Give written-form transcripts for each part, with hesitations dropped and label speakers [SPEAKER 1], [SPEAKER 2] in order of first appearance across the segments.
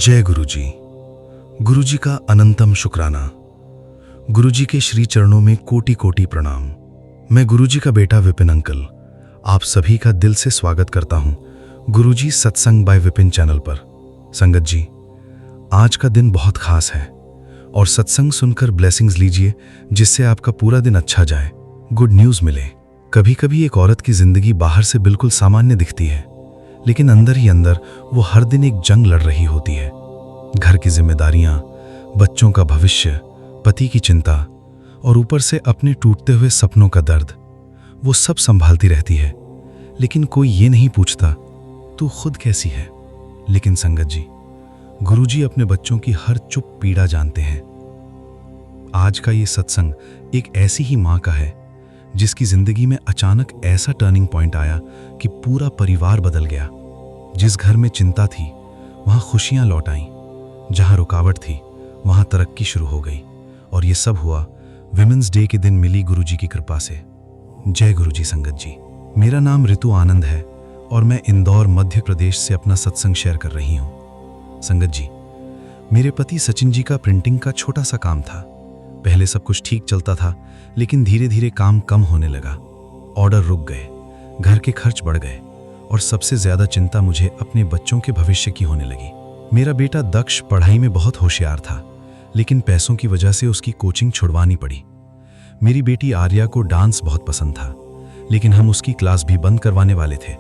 [SPEAKER 1] जय गुरुजी। गुरुजी का अनंतम शुक्राना। गुरुजी के श्री चरणों में कोटि कोटि प्रणाम। मैं गुरुजी का बेटा विपिन अंकल आप सभी का दिल से स्वागत करता हूं गुरुजी सत्संग बाय विपिन चैनल पर। संगत जी, आज का दिन बहुत खास है और सत्संग सुनकर ब्लेसिंग्स लीजिए जिससे आपका पूरा दिन अच्छा जाए, गुड न्यूज़ मिले। कभी कभी एक औरत की जिंदगी बाहर से बिल्कुल सामान्य दिखती है, लेकिन अंदर ही अंदर वो हर दिन एक जंग लड़ रही होती है। घर की जिम्मेदारियां, बच्चों का भविष्य, पति की चिंता और ऊपर से अपने टूटते हुए सपनों का दर्द, वो सब संभालती रहती है। लेकिन कोई ये नहीं पूछता तू खुद कैसी है। लेकिन संगत जी, गुरुजी अपने बच्चों की हर चुप पीड़ा जानते हैं। आज का ये सत्संग एक ऐसी ही माँ का है जिसकी जिंदगी में अचानक ऐसा टर्निंग पॉइंट आया कि पूरा परिवार बदल गया। जिस घर में चिंता थी वहां खुशियां लौट आईं, जहां रुकावट थी वहां तरक्की शुरू हो गई। और ये सब हुआ विमेंस डे के दिन मिली गुरुजी की कृपा से। जय गुरुजी। संगत जी, मेरा नाम ऋतु आनंद है और मैं इंदौर मध्य प्रदेश से अपना सत्संग शेयर कर रही हूँ। संगत जी, मेरे पति सचिन जी का प्रिंटिंग का छोटा सा काम था। पहले सब कुछ ठीक चलता था, लेकिन धीरे धीरे काम कम होने लगा, ऑर्डर रुक गए, घर के खर्च बढ़ गए और सबसे ज्यादा चिंता मुझे अपने बच्चों के भविष्य की होने लगी। मेरा बेटा दक्ष पढ़ाई में बहुत होशियार था, लेकिन पैसों की वजह से उसकी कोचिंग छुड़वानी पड़ी। मेरी बेटी आर्या को डांस बहुत पसंद था, लेकिन हम उसकी क्लास भी बंद करवाने वाले थे।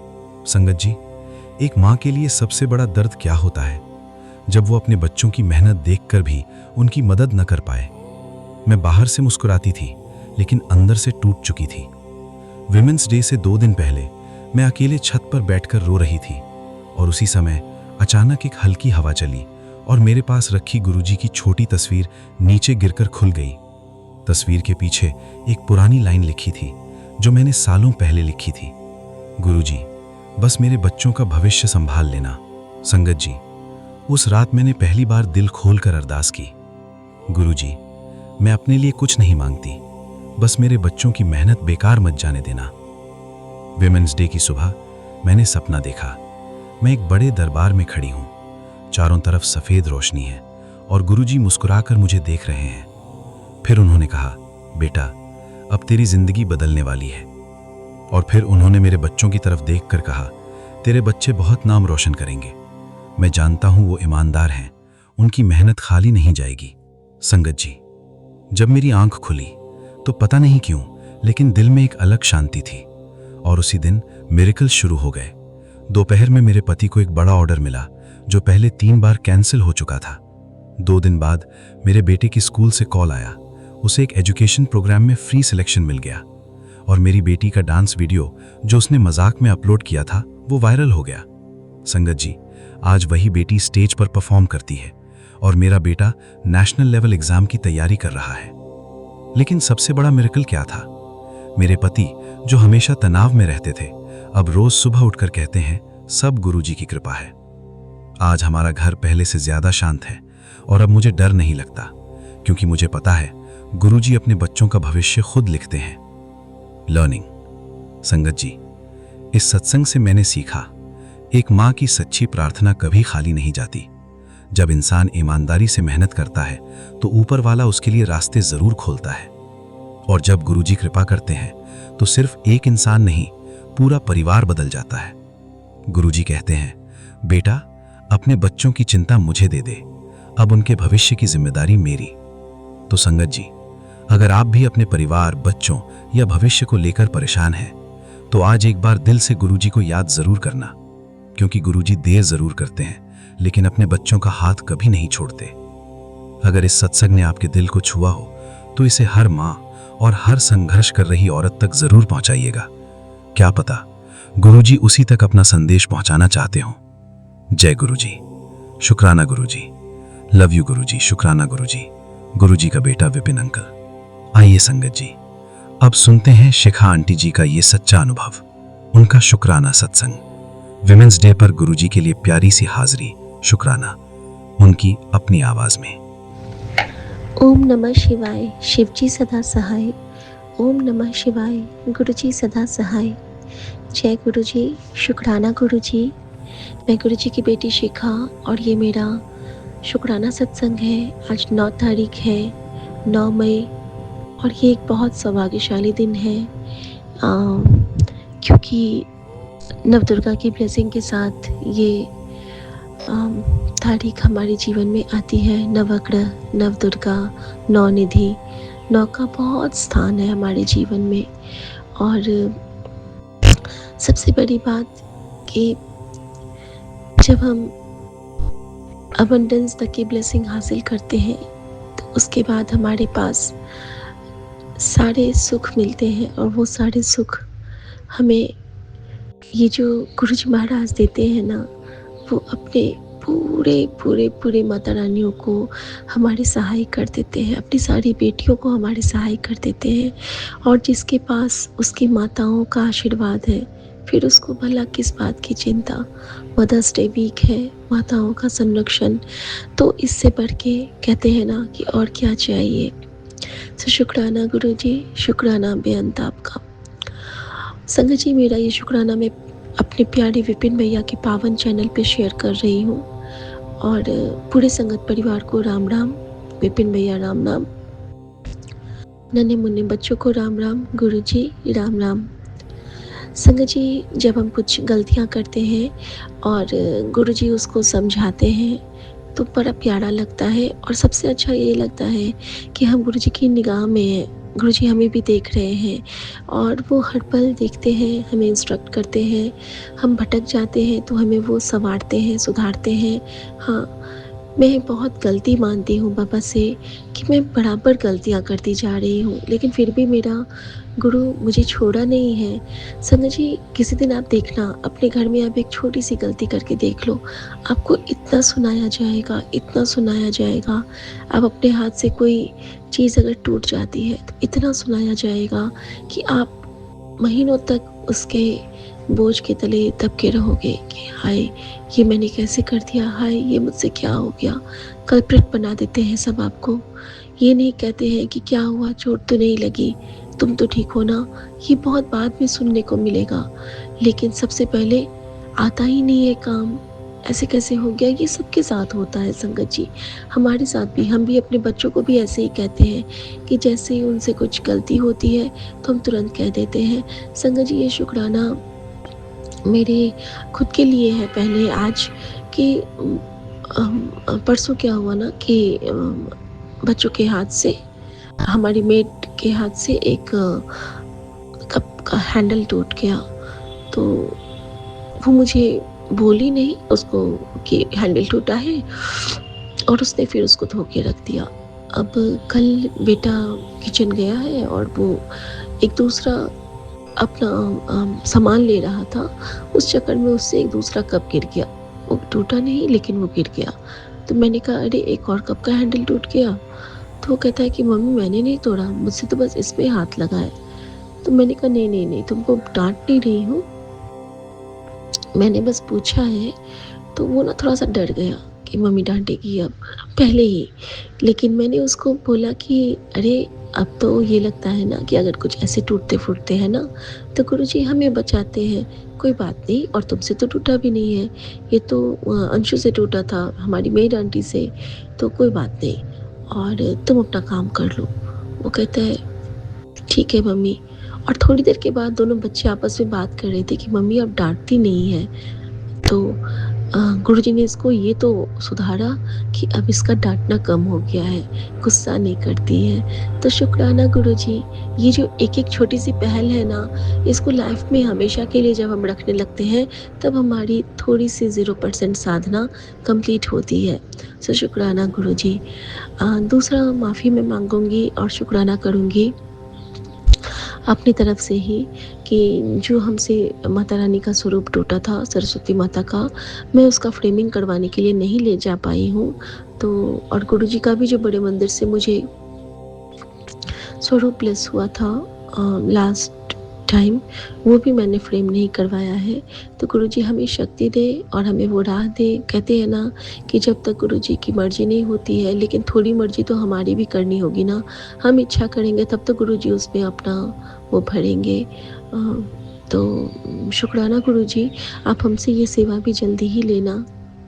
[SPEAKER 1] संगत जी, एक माँ के लिए सबसे बड़ा दर्द क्या होता है जब वो अपने बच्चों की मेहनत देखकर भी उनकी मदद न कर पाए। मैं बाहर से मुस्कुराती थी, लेकिन अंदर से टूट चुकी थी। विमेंस डे से 2 दिन पहले मैं अकेले छत पर बैठकर रो रही थी और उसी समय अचानक एक हल्की हवा चली और मेरे पास रखी गुरुजी की छोटी तस्वीर नीचे गिरकर खुल गई। तस्वीर के पीछे एक पुरानी लाइन लिखी थी जो मैंने सालों पहले लिखी थी, गुरुजी बस मेरे बच्चों का भविष्य संभाल लेना। संगत जी, उस रात मैंने पहली बार दिल खोलकर अरदास की, गुरुजी मैं अपने लिए कुछ नहीं मांगती, बस मेरे बच्चों की मेहनत बेकार मत जाने देना। विमेंस डे की सुबह मैंने सपना देखा। मैं एक बड़े दरबार में खड़ी हूँ, चारों तरफ सफेद रोशनी है और गुरुजी मुस्कुराकर मुझे देख रहे हैं। फिर उन्होंने कहा, बेटा अब तेरी जिंदगी बदलने वाली है। और फिर उन्होंने मेरे बच्चों की तरफ देखकर कहा, तेरे बच्चे बहुत नाम रोशन करेंगे। मैं जानता हूँ वो ईमानदार हैं, उनकी मेहनत खाली नहीं जाएगी। संगत जी, जब मेरी आंख खुली तो पता नहीं क्यों, लेकिन दिल में एक अलग शांति थी और उसी दिन मिरेकल शुरू हो गए। दोपहर में मेरे पति को एक बड़ा ऑर्डर मिला जो पहले 3 बार कैंसिल हो चुका था। 2 दिन बाद मेरे बेटे की स्कूल से कॉल आया, उसे एक एजुकेशन प्रोग्राम में फ्री सिलेक्शन मिल गया और मेरी बेटी का डांस वीडियो जो उसने मजाक में अपलोड किया था वो वायरल हो गया। संगत जी, आज वही बेटी स्टेज पर परफॉर्म करती है और मेरा बेटा नेशनल लेवल एग्जाम की तैयारी कर रहा है। लेकिन सबसे बड़ा मिरेकल क्या था? मेरे पति जो हमेशा तनाव में रहते थे, अब रोज सुबह उठकर कहते हैं, सब गुरुजी की कृपा है। आज हमारा घर पहले से ज्यादा शांत है और अब मुझे डर नहीं लगता, क्योंकि मुझे पता है गुरुजी अपने बच्चों का भविष्य खुद लिखते हैं। लर्निंग। संगत जी, इस सत्संग से मैंने सीखा, एक माँ की सच्ची प्रार्थना कभी खाली नहीं जाती। जब इंसान ईमानदारी से मेहनत करता है तो ऊपर वाला उसके लिए रास्ते जरूर खोलता है। और जब गुरुजी कृपा करते हैं तो सिर्फ एक इंसान नहीं, पूरा परिवार बदल जाता है। गुरुजी कहते हैं, बेटा अपने बच्चों की चिंता मुझे दे दे, अब उनके भविष्य की जिम्मेदारी मेरी। तो संगत जी, अगर आप भी अपने परिवार, बच्चों या भविष्य को लेकर परेशान हैं तो आज एक बार दिल से गुरुजी को याद जरूर करना, क्योंकि गुरुजी देर जरूर करते हैं लेकिन अपने बच्चों का हाथ कभी नहीं छोड़ते। अगर इस सत्संग ने आपके दिल को छुआ हो तो इसे हर माँ और हर संघर्ष कर रही औरत तक जरूर पहुंचाइएगा। क्या पता गुरुजी उसी तक अपना संदेश पहुंचाना चाहते हो। जय गुरुजी। शुक्राना गुरुजी। लव यू गुरुजी। शुक्राना गुरुजी। गुरुजी का बेटा विपिन अंकल। आइए संगत जी, अब सुनते हैं शिखा आंटी जी का ये सच्चा अनुभव, उनका शुक्राना सत्संग। विमेंस डे पर गुरुजी के लिए प्यारी सी हाजिरी, शुक्राना, उनकी अपनी आवाज में।
[SPEAKER 2] ओम नमः शिवाय, शिवजी सदा सहाय। ओम नमः शिवाय, गुरुजी सदा सहाय। जय गुरुजी। शुक्राना गुरुजी। मैं गुरुजी की बेटी शिखा और ये मेरा शुक्राना सत्संग है। आज 9 तारीख है, 9 मई, और ये एक बहुत सौभाग्यशाली दिन है, क्योंकि नवदुर्गा की ब्लेसिंग के साथ ये तारीख हमारे जीवन में आती है। नवग्रह, नवदुर्गा, नौ निधि, नौ का बहुत स्थान है हमारे जीवन में। और सबसे बड़ी बात कि जब हम अबंडेंस तक की ब्लेसिंग हासिल करते हैं तो उसके बाद हमारे पास सारे सुख मिलते हैं, और वो सारे सुख हमें ये जो गुरु जी महाराज देते हैं ना, वो अपने पूरे पूरे पूरे माता रानियों को हमारे सहाय कर देते हैं, अपनी सारी बेटियों को हमारे सहाय कर देते हैं। और जिसके पास उसकी माताओं का आशीर्वाद है, फिर उसको भला किस बात की चिंता। मदर्स डे वीक है, माताओं का संरक्षण, तो इससे बढ़ के कहते हैं ना कि और क्या चाहिए। तो शुक्राना गुरु जी, शुक्राना बेअंत आपका। संगत जी, मेरा ये शुक्राना मैं अपने प्यारे विपिन भैया के पावन चैनल पे शेयर कर रही हूँ, और पूरे संगत परिवार को राम राम। विपिन भैया राम राम, नन्हे मुन्ने बच्चों को राम राम, गुरु जी राम राम। संगत जी, जब हम कुछ गलतियाँ करते हैं और गुरु जी उसको समझाते हैं तो बड़ा प्यारा लगता है, और सबसे अच्छा ये लगता है कि हम गुरु जी की निगाह में हैं, गुरु जी हमें भी देख रहे हैं, और वो हर पल देखते हैं, हमें इंस्ट्रक्ट करते हैं। हम भटक जाते हैं तो हमें वो संवारते हैं, सुधारते हैं। हाँ, मैं बहुत गलती मानती हूँ बाबा से कि मैं बराबर गलतियाँ करती जा रही हूँ, लेकिन फिर भी मेरा गुरु मुझे छोड़ा नहीं है। संगत जी, किसी दिन आप देखना, अपने घर में आप एक छोटी सी गलती करके देख लो, आपको इतना सुनाया जाएगा, इतना सुनाया जाएगा। आप अपने हाथ से कोई चीज़ अगर टूट जाती है तो इतना सुनाया जाएगा कि आप महीनों तक उसके बोझ के तले दबके रहोगे कि हाय, ये मैंने कैसे कर दिया, हाय ये मुझसे क्या हो गया। कल्प्रिट बना देते हैं सब आपको। ये नहीं कहते हैं कि क्या हुआ, चोट तो नहीं लगी, तुम तो ठीक हो ना। ये बहुत बाद में सुनने को मिलेगा, लेकिन सबसे पहले आता ही नहीं है काम, ऐसे कैसे हो गया। ये सबके साथ होता है संगत जी, हमारे साथ भी। हम भी अपने बच्चों को भी ऐसे ही कहते हैं कि जैसे ही उनसे कुछ गलती होती है तो हम तुरंत कह देते हैं। संगत जी, ये शुक्राना मेरे खुद के लिए है पहले आज, कि परसों क्या हुआ ना कि बच्चों के हाथ से, हमारी मेड के हाथ से एक कप का हैंडल टूट गया। तो वो मुझे बोली नहीं उसको कि हैंडल टूटा है, और उसने फिर उसको धो के रख दिया। अब कल बेटा किचन गया है और वो एक दूसरा अपना सामान ले रहा था, उस चक्कर में उससे एक दूसरा कप गिर गया। वो टूटा नहीं, लेकिन वो गिर गया। तो मैंने कहा अरे, एक और कप का हैंडल टूट गया। तो वो कहता है कि मम्मी मैंने नहीं तोड़ा, मुझसे तो बस इसमें हाथ लगा है। तो मैंने कहा नहीं नहीं नहीं, तुमको डांट नहीं रही हूँ, मैंने बस पूछा है। तो वो ना थोड़ा सा डर गया कि मम्मी डांटेगी अब, पहले ही। लेकिन मैंने उसको बोला कि अरे, अब तो ये लगता है ना कि अगर कुछ ऐसे टूटते फूटते हैं ना तो गुरुजी हमें बचाते हैं, कोई बात नहीं। और तुमसे तो टूटा भी नहीं है, ये तो अंशु से टूटा था, हमारी मेड आंटी से, तो कोई बात नहीं, और तुम अपना काम कर लो। वो कहता है ठीक है मम्मी। और थोड़ी देर के बाद दोनों बच्चे आपस में बात कर रहे थे कि मम्मी अब डांटती नहीं है। तो गुरुजी ने इसको ये तो सुधारा कि अब इसका डांटना कम हो गया है, गुस्सा नहीं करती है। तो शुक्राना गुरुजी, ये जो एक एक छोटी सी पहल है ना, इसको लाइफ में हमेशा के लिए जब हम रखने लगते हैं तब हमारी थोड़ी सी 0% साधना कंप्लीट होती है। सो शुक्राना गुरुजी। दूसरा, माफ़ी मैं मांगूंगी और शुक्राना करूँगी अपनी तरफ से ही कि जो हमसे माता रानी का स्वरूप टूटा था, सरस्वती माता का, मैं उसका फ्रेमिंग करवाने के लिए नहीं ले जा पाई हूँ। तो और गुरुजी का भी जो बड़े मंदिर से मुझे स्वरूप ब्लेस हुआ था लास्ट टाइम, वो भी मैंने फ्रेम नहीं करवाया है। तो गुरुजी हमें शक्ति दे और हमें वो राह दे। कहते हैं ना कि जब तक गुरुजी की मर्जी नहीं होती है, लेकिन थोड़ी मर्जी तो हमारी भी करनी होगी ना। हम इच्छा करेंगे तब तो गुरुजी उसमें अपना वो भरेंगे। तो शुक्राना गुरुजी, आप हमसे ये सेवा भी जल्दी ही लेना।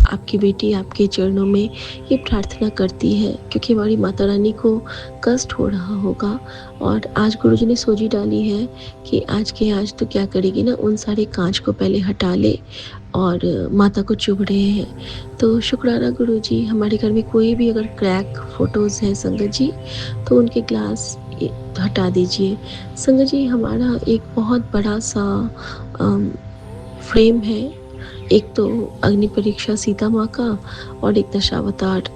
[SPEAKER 2] आपकी बेटी आपके चरणों में ये प्रार्थना करती है, क्योंकि हमारी माता रानी को कष्ट हो रहा होगा। और आज गुरुजी ने सोजी डाली है कि आज के आज तो क्या करेगी ना, उन सारे कांच को पहले हटा ले, और माता को चुभ रहे हैं। तो शुक्राना गुरुजी, हमारे घर में कोई भी अगर क्रैक फ़ोटोज़ हैं संगत जी, तो उनके ग्लास हटा दीजिए। संगत जी, हमारा एक बहुत बड़ा सा फ्रेम है। एक तो अग्नि परीक्षा सीता माँ का, और एक दशावतार,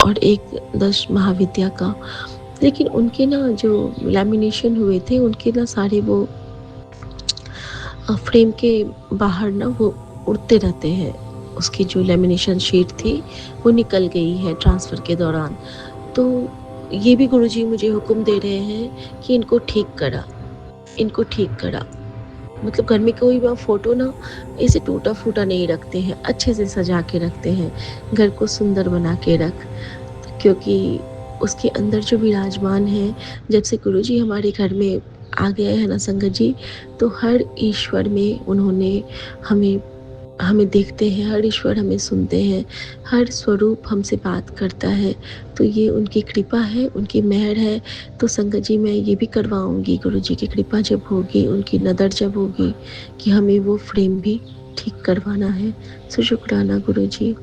[SPEAKER 2] और एक दश महाविद्या का। लेकिन उनके ना जो लैमिनेशन हुए थे, उनके ना सारे वो फ्रेम के बाहर ना वो उड़ते रहते हैं। उसकी जो लैमिनेशन शीट थी वो निकल गई है ट्रांसफ़र के दौरान। तो ये भी गुरुजी मुझे हुक्म दे रहे हैं कि इनको ठीक करा, इनको ठीक करा। मतलब घर में कोई भी फ़ोटो ना ऐसे टूटा-फूटा नहीं रखते हैं, अच्छे से सजा के रखते हैं। घर को सुंदर बना के रख, क्योंकि उसके अंदर जो विराजमान है, जब से गुरुजी हमारे घर में आ गए हैं ना संगत जी, तो हर ईश्वर में उन्होंने हमें हमें देखते हैं, हर ईश्वर हमें सुनते हैं, हर स्वरूप हमसे बात करता है। तो ये उनकी कृपा है, उनकी मेहर है। तो संगत जी, मैं ये भी करवाऊँगी, गुरुजी की कृपा जब होगी, उनकी नज़र जब होगी, कि हमें वो फ्रेम भी ठीक करवाना है। सो शुक्राना गुरुजी।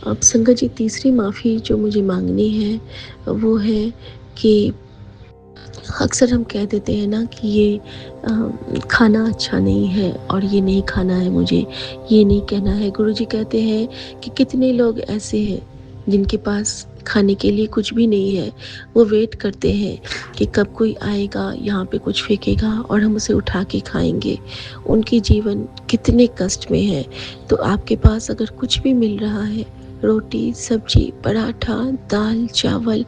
[SPEAKER 2] अब संगत जी, तीसरी माफ़ी जो मुझे माँगनी है, वो है कि अक्सर हम कह देते हैं ना कि ये खाना अच्छा नहीं है, और ये नहीं खाना है मुझे, ये नहीं कहना है। गुरुजी कहते हैं कि कितने लोग ऐसे हैं जिनके पास खाने के लिए कुछ भी नहीं है। वो वेट करते हैं कि कब कोई आएगा, यहाँ पे कुछ फेंकेगा और हम उसे उठा के खाएँगे। उनके जीवन कितने कष्ट में है। तो आपके पास अगर कुछ भी मिल रहा है, रोटी, सब्जी, पराठा, दाल, चावल,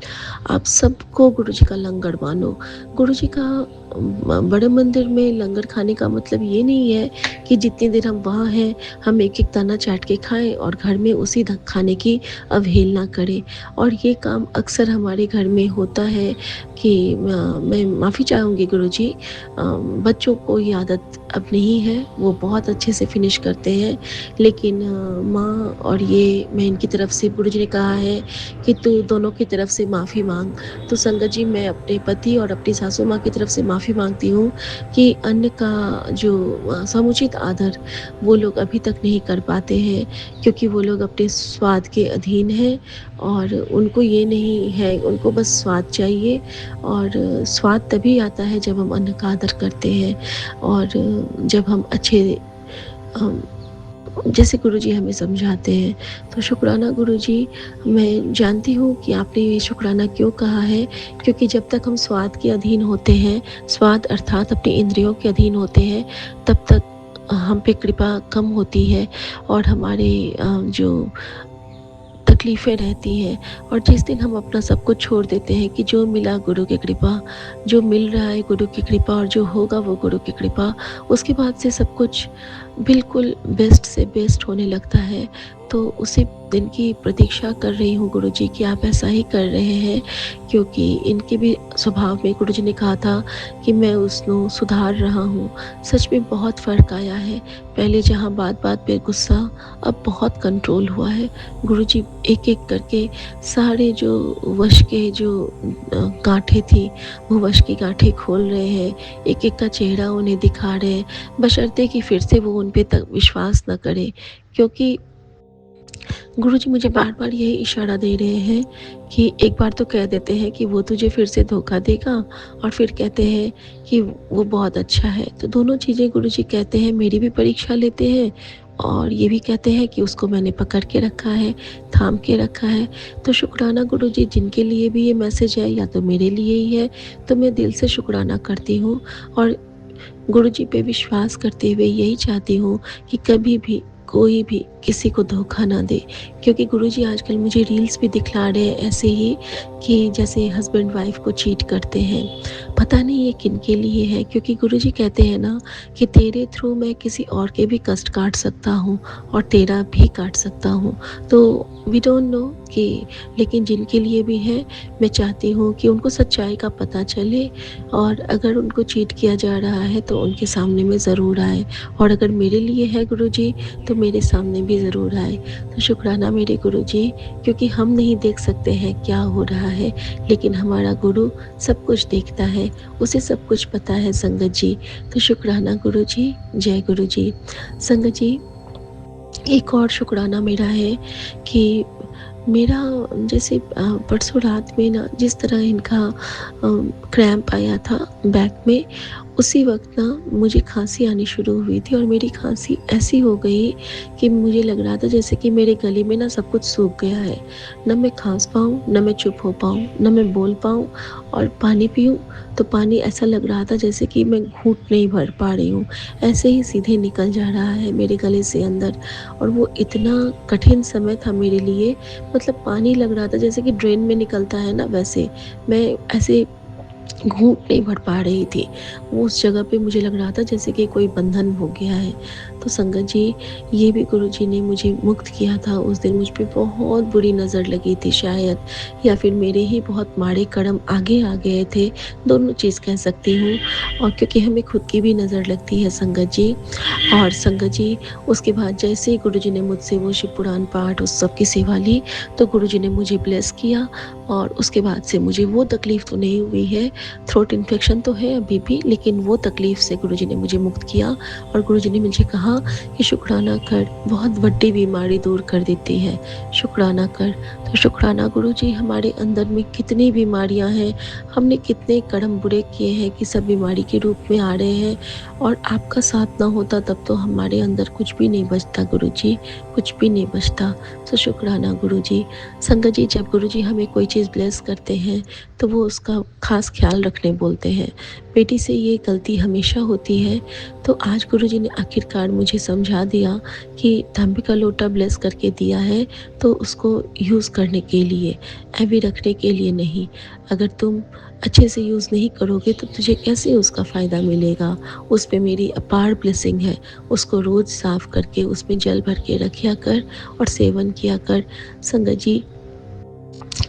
[SPEAKER 2] आप सबको गुरुजी का लंगर मानो। गुरुजी का बड़े मंदिर में लंगर खाने का मतलब ये नहीं है कि जितनी देर हम वहाँ हैं, हम एक-एक दाना चाट के खाएँ और घर में उसी खाने की अवहेलना करें। और ये काम अक्सर हमारे घर में होता है कि मैं माफ़ी चाहूँगी गुरुजी, बच्चों को ये आदत अब नहीं है, वो बहुत अच्छे से फिनिश करते हैं। लेकिन माँ और ये, मैं इनकी तरफ से, गुरुजी ने कहा है कि तू दोनों की तरफ से माफ़ी माँग। तो संगत जी, मैं अपने पति और अपनी सासू माँ की तरफ से माफ़ी माँगती हूँ कि अन्न का जो समुचित आदर वो लोग अभी तक नहीं कर पाते हैं, क्योंकि वो लोग अपने स्वाद के अधीन हैं, और उनको ये नहीं है, उनको बस स्वाद चाहिए। और स्वाद तभी आता है जब हम अन्न का आदर करते हैं, और जब हम अच्छे जैसे गुरुजी हमें समझाते हैं। तो शुक्राना गुरुजी, मैं जानती हूँ कि आपने ये शुक्राना क्यों कहा है, क्योंकि जब तक हम स्वाद के अधीन होते हैं, स्वाद अर्थात अपनी इंद्रियों के अधीन होते हैं, तब तक हम पे कृपा कम होती है, और हमारे जो तकलीफ़ें रहती हैं। और जिस दिन हम अपना सब कुछ छोड़ देते हैं कि जो मिला गुरु की कृपा, जो मिल रहा है गुरु की कृपा, और जो होगा वो गुरु की कृपा, उसके बाद से सब कुछ बिल्कुल बेस्ट से बेस्ट होने लगता है। तो उसी दिन की प्रतीक्षा कर रही हूँ गुरुजी कि आप ऐसा ही कर रहे हैं, क्योंकि इनके भी स्वभाव में गुरुजी ने कहा था कि मैं उसको सुधार रहा हूँ। सच में बहुत फ़र्क आया है। पहले जहाँ बात-बात पे गुस्सा, अब बहुत कंट्रोल हुआ है। गुरुजी एक-एक करके सारे जो वश के जो गाँठें थी, वो वश की गाँठें खोल रहे हैं। एक-एक का चेहरा उन्हें दिखा रहे हैं, बशर्ते कि फिर से वो उन पे तक विश्वास न करें। क्योंकि गुरुजी मुझे बार-बार यही इशारा दे रहे हैं कि एक बार तो कह देते हैं कि वो तुझे फिर से धोखा देगा, और फिर कहते हैं कि वो बहुत अच्छा है। तो दोनों चीज़ें गुरुजी कहते हैं, मेरी भी परीक्षा लेते हैं, और ये भी कहते हैं कि उसको मैंने पकड़ के रखा है, थाम के रखा है। तो शुक्राना गुरुजी, जिनके लिए भी ये मैसेज है या तो मेरे लिए ही है, तो मैं दिल से शुक्राना करती हूँ, और गुरुजी पे विश्वास करते हुए यही चाहती हूँ कि कभी भी कोई भी किसी को धोखा ना दे। क्योंकि गुरुजी आजकल मुझे रील्स भी दिखला रहे हैं ऐसे ही, कि जैसे हस्बैंड वाइफ को चीट करते हैं। पता नहीं ये किनके लिए है, क्योंकि गुरुजी कहते हैं ना कि तेरे थ्रू मैं किसी और के भी कष्ट काट सकता हूँ, और तेरा भी काट सकता हूँ। तो वी डोंट नो कि लेकिन जिनके लिए भी है, मैं चाहती हूँ कि उनको सच्चाई का पता चले और अगर उनको चीट किया जा रहा है तो उनके सामने में ज़रूर आए और अगर मेरे लिए है गुरुजी तो मेरे सामने भी ज़रूर आए। तो शुक्राना मेरे गुरुजी, क्योंकि हम नहीं देख सकते हैं क्या हो रहा है, लेकिन हमारा गुरु सब कुछ देखता है, उसे सब कुछ पता है संगत जी। तो शुक्राना गुरुजी, जय गुरुजी। संगत जी, एक और शुक्राना मेरा है कि मेरा जैसे परसों रात में ना जिस तरह इनका क्रैम्प आया था बैक में, उसी वक़्त ना मुझे खाँसी आनी शुरू हुई थी और मेरी खाँसी ऐसी हो गई कि मुझे लग रहा था जैसे कि मेरे गले में ना सब कुछ सूख गया है। ना मैं खाँस पाऊँ, ना मैं चुप हो पाऊँ, ना मैं बोल पाऊँ और पानी पीऊँ तो पानी ऐसा लग रहा था जैसे कि मैं घूँट नहीं भर पा रही हूँ। ऐसे ही सीधे निकल जा रहा है मेरे गले से अंदर और वो इतना कठिन समय था मेरे लिए, मतलब पानी लग रहा था जैसे कि ड्रेन में निकलता है ना वैसे। मैं ऐसे घूँट नहीं भर पा रही थी। वो उस जगह पे मुझे लग रहा था जैसे कि कोई बंधन हो गया है। तो संगत जी, ये भी गुरुजी ने मुझे मुक्त किया था। उस दिन मुझ पे बहुत बुरी नज़र लगी थी शायद, या फिर मेरे ही बहुत माड़े कर्म आगे आ गए थे, दोनों चीज़ कह सकती हूँ। और क्योंकि हमें खुद की भी नज़र लगती है संगत जी। और संगत जी, उसके बाद जैसे ही गुरुजी ने मुझसे वो शिव पुराण पाठ उस सब की सेवा ली, तो गुरुजी ने मुझे ब्लेस किया और उसके बाद से मुझे वो तकलीफ़ तो नहीं हुई है। थ्रोट इन्फेक्शन तो है अभी भी, लेकिन वो तकलीफ़ से गुरुजी ने मुझे मुक्त किया और गुरुजी ने मुझे कहा कि शुक्राना कर, बहुत बड़ी बीमारी दूर कर देती है, शुक्राना कर। तो शुक्राना गुरुजी, हमारे अंदर में कितनी बीमारियां हैं, हमने कितने कर्म बुरे किए हैं कि सब बीमारी के रूप में आ रहे हैं और आपका साथ ना होता तब तो हमारे अंदर कुछ भी नहीं बचता गुरुजी, कुछ भी नहीं बचता। तो शुक्राना गुरुजी। संगत जी, जब गुरुजी हमें कोई चीज़ ब्लेस करते हैं तो वो उसका ख़ास ख्याल रखने बोलते हैं। बेटी से ये गलती हमेशा होती है, तो आज गुरुजी ने आखिरकार मुझे समझा दिया कि तांबे का लोटा ब्लेस करके दिया है तो उसको यूज़ करने के लिए, ऐवे रखने के लिए नहीं। अगर तुम अच्छे से यूज़ नहीं करोगे तो तुझे कैसे उसका फ़ायदा मिलेगा। उस पे मेरी अपार ब्लेसिंग है, उसको रोज़ साफ़ करके उसमें जल भर के रखा कर और सेवन किया कर। संगत जी,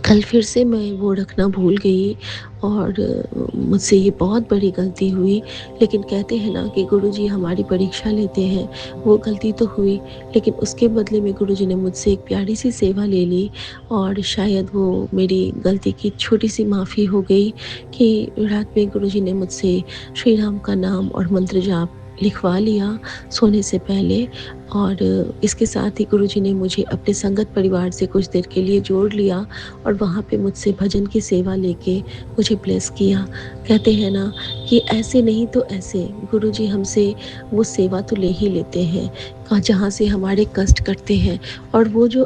[SPEAKER 2] कल फिर से मैं वो रखना भूल गई और मुझसे ये बहुत बड़ी गलती हुई। लेकिन कहते हैं ना कि गुरुजी हमारी परीक्षा लेते हैं, वो गलती तो हुई, लेकिन उसके बदले में गुरुजी ने मुझसे एक प्यारी सी सेवा ले ली और शायद वो मेरी गलती की छोटी सी माफ़ी हो गई कि रात में गुरुजी ने मुझसे श्री राम का नाम और मंत्र जाप लिखवा लिया सोने से पहले। और इसके साथ ही गुरुजी ने मुझे अपने संगत परिवार से कुछ देर के लिए जोड़ लिया और वहाँ पे मुझसे भजन की सेवा लेके मुझे ब्लेस किया। कहते हैं ना कि ऐसे नहीं तो ऐसे गुरुजी हमसे वो सेवा तो ले ही लेते हैं जहाँ से हमारे कष्ट कटते हैं। और वो जो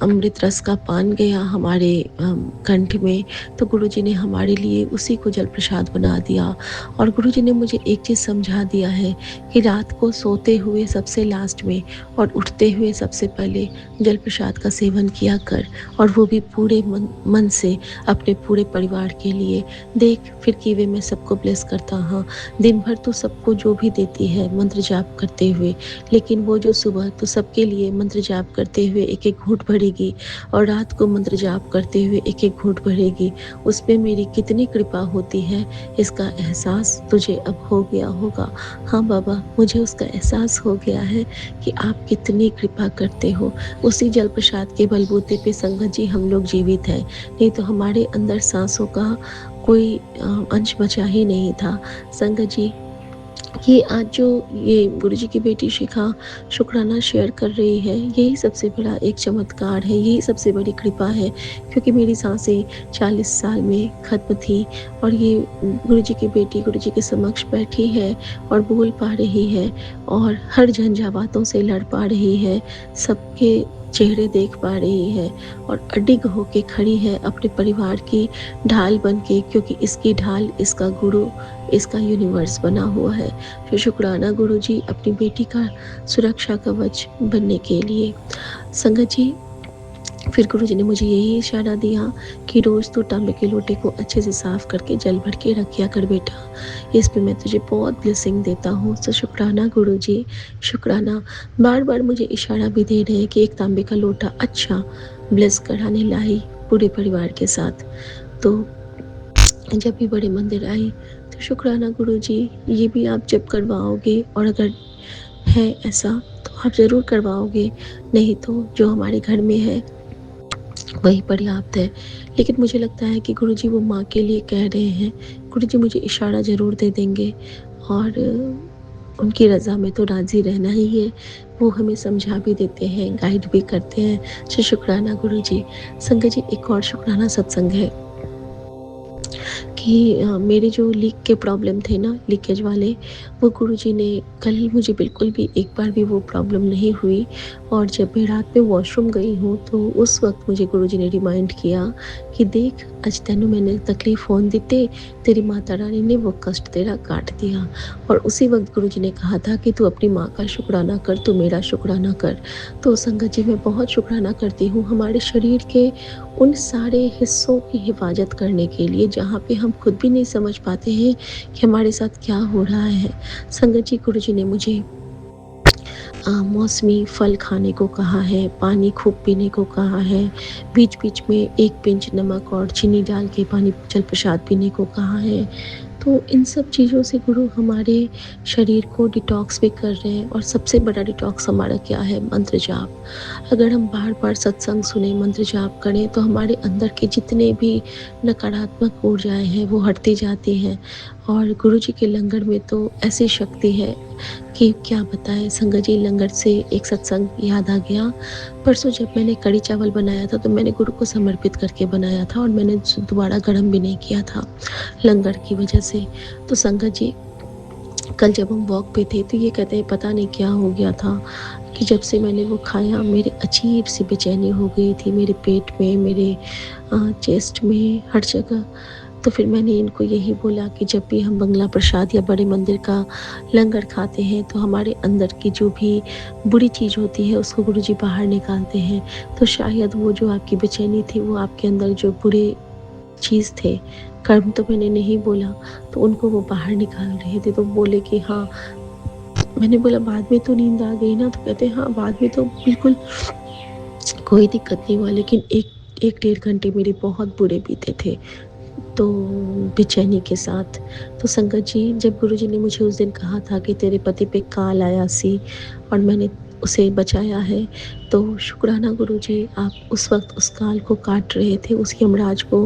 [SPEAKER 2] अमृत रस का पान गया हमारे कंठ में, तो गुरुजी ने हमारे लिए उसी को जल प्रसाद बना दिया। और गुरुजी ने मुझे एक चीज़ समझा दिया है कि रात को सोते हुए सबसे लास्ट में और उठते हुए सबसे पहले जल प्रसाद का सेवन किया कर, और वो भी पूरे मन से अपने पूरे परिवार के लिए। देख फिर कि वे मैं सबको ब्लेस करता हाँ, दिन भर तो सबको जो भी देती है मंत्र जाप करते हुए, लेकिन वो जो सुबह तो सबके लिए मंत्र जाप करते हुए एक एक घूंट भरेगी और रात को मंत्र जाप करते हुए एक एक घूंट भरेगी। उसमें मेरी कितनी कृपा होती है इसका एहसास तुझे अब हो गया होगा। हाँ बाबा, मुझे उसका एहसास हो गया है कि आप कितनी कृपा करते हो। उसी जल प्रसाद के बलबूते पे संगत जी हम लोग जीवित हैं, नहीं तो हमारे अंदर सांसों का कोई अंश बचा ही नहीं था। संगत जी, ये आज जो ये गुरुजी की बेटी शिखा शुक्राना शेयर कर रही है, यही सबसे बड़ा एक चमत्कार है, यही सबसे बड़ी कृपा है, क्योंकि मेरी सांसें 40 साल में ख़त्म थी और ये गुरुजी की बेटी गुरुजी के समक्ष बैठी है और बोल पा रही है और हर झंझावातों से लड़ पा रही है, सबके चेहरे देख पा रही है और अडिग होके खड़ी है अपने परिवार की ढाल बन के, क्योंकि इसकी ढाल इसका गुरु, इसका यूनिवर्स बना हुआ है। तो शुक्राना गुरुजी अपनी बेटी का सुरक्षा कवच बनने के लिए। संगत जी, फिर गुरुजी ने मुझे यही इशारा दिया कि रोज़ तू तांबे के लोटे को अच्छे से साफ़ करके जल भर के रखिया कर बेटा, इस पे मैं तुझे बहुत ब्लेसिंग देता हूँ। तो शुक्राना गुरुजी, शुक्राना। बार बार मुझे इशारा भी दे रहे हैं कि एक तांबे का लोटा अच्छा ब्लेस कराने लाई पूरे परिवार के साथ। तो जब भी बड़े मंदिर आई तो शुक्राना गुरुजी, ये भी आप जब करवाओगे और अगर है ऐसा तो आप ज़रूर करवाओगे, नहीं तो जो हमारे घर में है वही पर्याप्त है। लेकिन मुझे लगता है कि गुरुजी वो माँ के लिए कह रहे हैं, गुरुजी मुझे इशारा ज़रूर दे देंगे और उनकी रज़ा में तो राज़ी रहना ही है। वो हमें समझा भी देते हैं, गाइड भी करते हैं। शुक्राना गुरुजी। संगत जी, एक और शुक्राना सत्संग है कि मेरे जो लीक के प्रॉब्लम थे ना, लीकेज वाले, वो गुरुजी ने कल मुझे बिल्कुल भी एक बार भी वो प्रॉब्लम नहीं हुई। और जब मैं रात में वॉशरूम गई हूँ तो उस वक्त मुझे गुरुजी ने रिमाइंड किया कि देख, अज तेनू मैंने तकलीफ होने दिते, तेरी माता रानी ने वो कष्ट तेरा काट दिया। और उसी वक्त गुरुजी ने कहा था कि तू अपनी माँ का शुक्राना कर, तू मेरा शुक्राना कर। तो संगत जी, मैं बहुत शुक्राना करती हूँ हमारे शरीर के उन सारे हिस्सों की हिफाजत करने के लिए जहाँ पे हम खुद भी नहीं समझ पाते हैं कि हमारे साथ क्या हो रहा है। संगत जी, गुरुजी ने मुझे मौसमी फल खाने को कहा है, पानी खूब पीने को कहा है, बीच-बीच में 1 पिंच नमक और चीनी डाल के पानी जल प्रसाद पीने को कहा है। तो इन सब चीज़ों से गुरु हमारे शरीर को डिटॉक्स भी कर रहे हैं। और सबसे बड़ा डिटॉक्स हमारा क्या है? मंत्र जाप। अगर हम बार-बार सत्संग सुने, मंत्र जाप करें तो हमारे अंदर के जितने भी नकारात्मक ऊर्जाएँ हैं वो हटती जाती हैं। और गुरुजी के लंगर में तो ऐसी शक्ति है कि क्या बताएँ। संगत जी, लंगर से एक सत्संग याद आ गया। परसों जब मैंने कढ़ी चावल बनाया था तो मैंने गुरु को समर्पित करके बनाया था और मैंने दोबारा गरम भी नहीं किया था लंगर की वजह से। तो संगत जी, कल जब हम वॉक पे थे तो ये कहते हैं पता नहीं क्या हो गया था कि जब से मैंने वो खाया मेरे अजीब सी बेचैनी हो गई थी, मेरे पेट में, मेरे चेस्ट में, हर जगह। तो फिर मैंने इनको यही बोला कि जब भी हम बंगला प्रसाद या बड़े मंदिर का लंगर खाते हैं तो हमारे अंदर की जो भी बुरी चीज़ होती है उसको गुरुजी बाहर निकालते हैं। तो शायद वो जो आपकी बेचैनी थी, वो आपके अंदर जो बुरे चीज़ थे, कर्म तो मैंने नहीं बोला, तो उनको वो बाहर निकाल रहे थे। तो बोले कि हाँ। मैंने बोला बाद में तो नींद आ गई ना? तो कहते हैं हाँ, बाद में तो बिल्कुल कोई दिक्कत नहीं हुआ, लेकिन 1 डेढ़ घंटे मेरे बहुत बुरे बीते थे, तो बेचैनी के साथ। तो संगत जी, जब गुरुजी ने मुझे उस दिन कहा था कि तेरे पति पे काल आया सी और मैंने उसे बचाया है, तो शुक्राना गुरुजी, आप उस वक़्त उस काल को काट रहे थे, उस यमराज को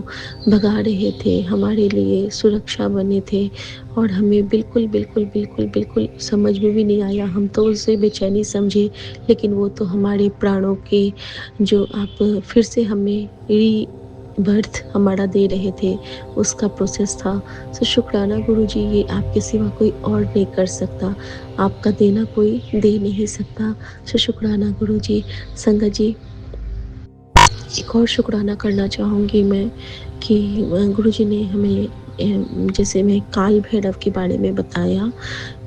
[SPEAKER 2] भगा रहे थे, हमारे लिए सुरक्षा बने थे। और हमें बिल्कुल, बिल्कुल, बिल्कुल, बिल्कुल समझ में भी नहीं आया, हम तो उसे बेचैनी समझे, लेकिन वो तो हमारे प्राणों के जो आप फिर से हमें बर्थ हमारा दे रहे थे, उसका प्रोसेस था। सो शुक्राना गुरुजी, ये आपके सिवा कोई और नहीं कर सकता, आपका देना कोई दे नहीं सकता। सो शुक्राना गुरुजी। संगत जी, एक और शुक्राना करना चाहूँगी मैं कि गुरुजी ने हमें जैसे मैं काल भैरव के बारे में बताया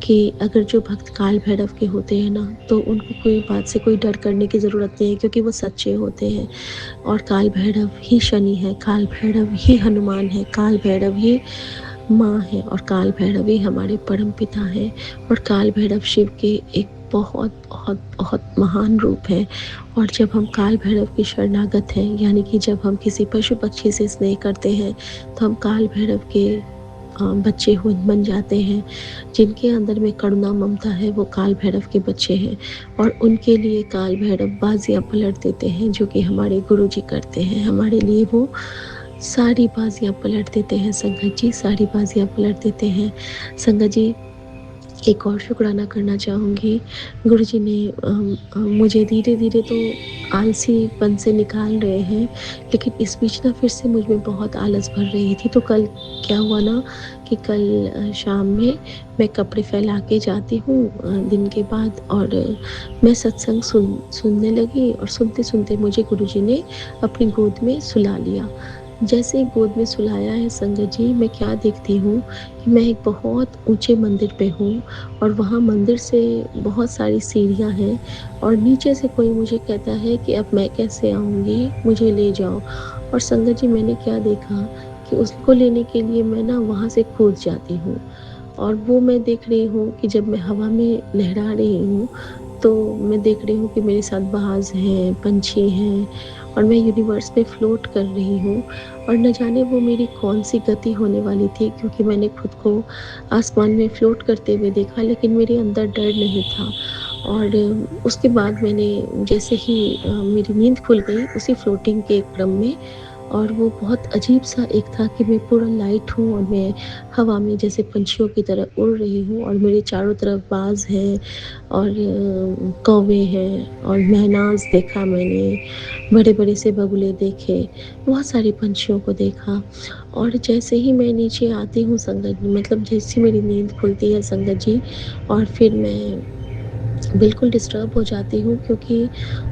[SPEAKER 2] कि अगर जो भक्त काल भैरव के होते हैं ना, तो उनको कोई बात से कोई डर करने की ज़रूरत नहीं है, क्योंकि वो सच्चे होते हैं। और काल भैरव ही शनि है, काल भैरव ही हनुमान है, काल भैरव ही माँ है और काल भैरव ही हमारे परम पिता हैं। और काल भैरव शिव के एक बहुत बहुत बहुत महान रूप है। और जब हम काल भैरव की शरणागत हैं, यानी कि जब हम किसी पशु पक्षी से स्नेह करते हैं तो हम काल भैरव के बच्चे हो बन जाते हैं। जिनके अंदर में करुणा ममता है वो काल भैरव के बच्चे हैं। और उनके लिए काल भैरव बाजियाँ पलट देते हैं, जो कि हमारे गुरुजी करते हैं हमारे लिए। वो सारी बाजियाँ पलट देते हैं संगत जी, सारी बाजियाँ पलट देते हैं। संगत जी, एक और शुक्राना करना चाहूँगी। गुरुजी ने मुझे धीरे-धीरे तो आलसीपन से निकाल रहे हैं, लेकिन इस बीच ना फिर से मुझ में बहुत आलस भर रही थी। तो कल क्या हुआ ना कि कल शाम में मैं कपड़े फैला के जाती हूँ दिन के बाद, और मैं सत्संग सुनने लगी और सुनते-सुनते मुझे गुरुजी ने अपनी गोद में सुला लिया। जैसे ही गोद में सुलाया है संगत जी, मैं क्या देखती हूँ कि मैं एक बहुत ऊँचे मंदिर पे हूँ और वहाँ मंदिर से बहुत सारी सीढ़ियाँ हैं और नीचे से कोई मुझे कहता है कि अब मैं कैसे आऊँगी, मुझे ले जाओ। और संगत जी, मैंने क्या देखा कि उसको लेने के लिए मैं ना वहाँ से कूद जाती हूँ। और वो मैं देख रही हूँ कि जब मैं हवा में लहरा रही हूँ, तो मैं देख रही हूँ कि मेरे साथ बाज़ हैं, पंछी हैं और मैं यूनिवर्स में फ्लोट कर रही हूँ और न जाने वो मेरी कौन-सी गति होने वाली थी, क्योंकि मैंने खुद को आसमान में फ्लोट करते हुए देखा, लेकिन मेरे अंदर डर नहीं था। और उसके बाद मैंने जैसे ही मेरी नींद खुल गई उसी फ्लोटिंग के क्रम में, और वो बहुत अजीब-सा एक था कि मैं पूरा लाइट हूँ और मैं हवा में जैसे पंछियों की तरह उड़ रही हूँ और मेरे चारों तरफ बाज़ हैं और कौवे हैं और महनाज़ देखा मैंने, बड़े-बड़े से बगुले देखे, बहुत सारे पंछियों को देखा। और जैसे ही मैं नीचे आती हूँ संगत, मतलब जैसे मेरी नींद खुलती है संगत जी, और फिर मैं बिल्कुल डिस्टर्ब हो जाती हूँ, क्योंकि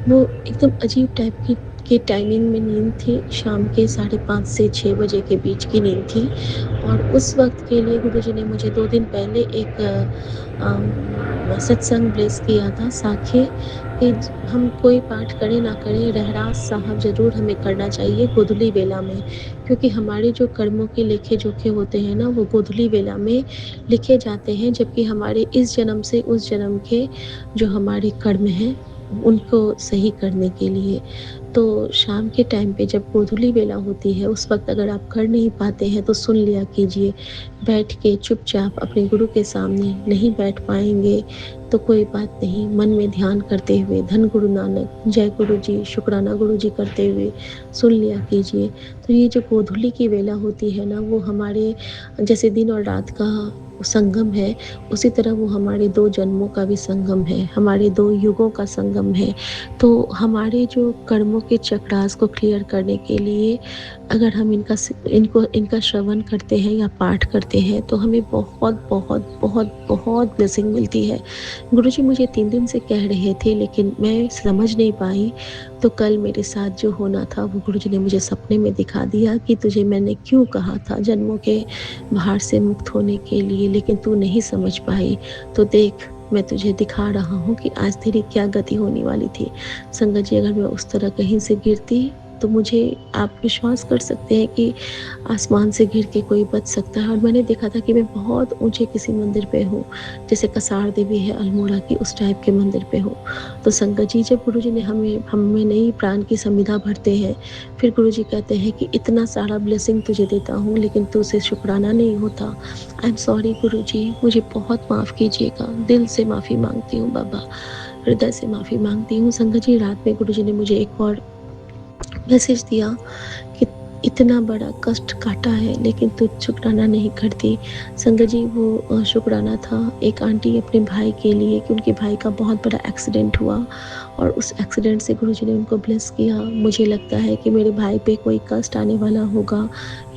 [SPEAKER 2] वो एकदम अजीब टाइप की टाइमिंग में नींद थी, शाम के 5:30 से 6 बजे के बीच की नींद थी। और उस वक़्त के लिए गुरुजी ने मुझे 2 दिन पहले एक सत्संग ब्लेस किया था, साखे, कि हम कोई पाठ करें ना करें, रहरास साहब ज़रूर हमें करना चाहिए गोधूली बेला में, क्योंकि हमारे जो कर्मों के लेखे-जोखे होते हैं ना, वो गोधूली बेला में लिखे जाते हैं, जबकि हमारे इस जन्म से उस जन्म के जो हमारे कर्म हैं, उनको सही करने के लिए। तो शाम के टाइम पे जब गोधूली बेला होती है, उस वक़्त अगर आप कर नहीं पाते हैं तो सुन लिया कीजिए। बैठ के चुपचाप अपने गुरु के सामने नहीं बैठ पाएँगे तो कोई बात नहीं, मन में ध्यान करते हुए धन गुरु नानक, जय गुरु जी, शुक्राना गुरु जी करते हुए सुन लिया कीजिए। तो ये जो गोधूली की वेला होती है ना, वो हमारे जैसे दिन और रात का संगम है, उसी तरह वो हमारे 2 जन्मों का भी संगम है, हमारे 2 युगों का संगम है। तो हमारे जो कर्मों के चक्रास को क्लियर करने के लिए अगर हम इनका श्रवण करते हैं या पाठ करते हैं, तो हमें बहुत, बहुत, बहुत, बहुत ब्लेसिंग मिलती है। गुरुजी मुझे 3 दिन से कह रहे थे, लेकिन मैं समझ नहीं पाई। तो कल मेरे साथ जो होना था, वो गुरुजी ने मुझे सपने में दिखा दिया कि तुझे मैंने क्यों कहा था जन्मों के भार से मुक्त होने के लिए, लेकिन तू नहीं समझ पाई। तो देख, मैं तुझे दिखा रहा हूँ कि आज तेरी क्या गति होने वाली थी। संगत जी, अगर मैं उस तरह कहीं से गिरती, तो मुझे, आप विश्वास कर सकते हैं कि आसमान से गिर के कोई बच सकता है। और मैंने देखा था कि मैं बहुत ऊँचे किसी मंदिर पे हूँ, जैसे कसार देवी है अल्मोड़ा की, उस टाइप के मंदिर पे हूँ। तो संगत जी, जब गुरुजी ने हम में नई प्राण की संविदा भरते हैं, फिर गुरुजी कहते हैं कि इतना सारा ब्लेसिंग तुझे देता हूँ, लेकिन तू उसे शुक्राना नहीं होता। आई एम सॉरी गुरुजी, मुझे बहुत माफ़ कीजिएगा, दिल से माफ़ी माँगती हूँ बाबा, हृदय से माफ़ी माँगती हूँ। संगत जी, रात में गुरुजी ने मुझे एक और मैसेज दिया कि इतना बड़ा कष्ट काटा है, लेकिन तू शुक्राना नहीं करती। संगत जी, वो शुक्राना था एक आंटी अपने भाई के लिए, कि उनके भाई का बहुत बड़ा एक्सीडेंट हुआ और उस एक्सीडेंट से गुरुजी ने उनको ब्लेस किया। मुझे लगता है कि मेरे भाई पे कोई कष्ट आने वाला होगा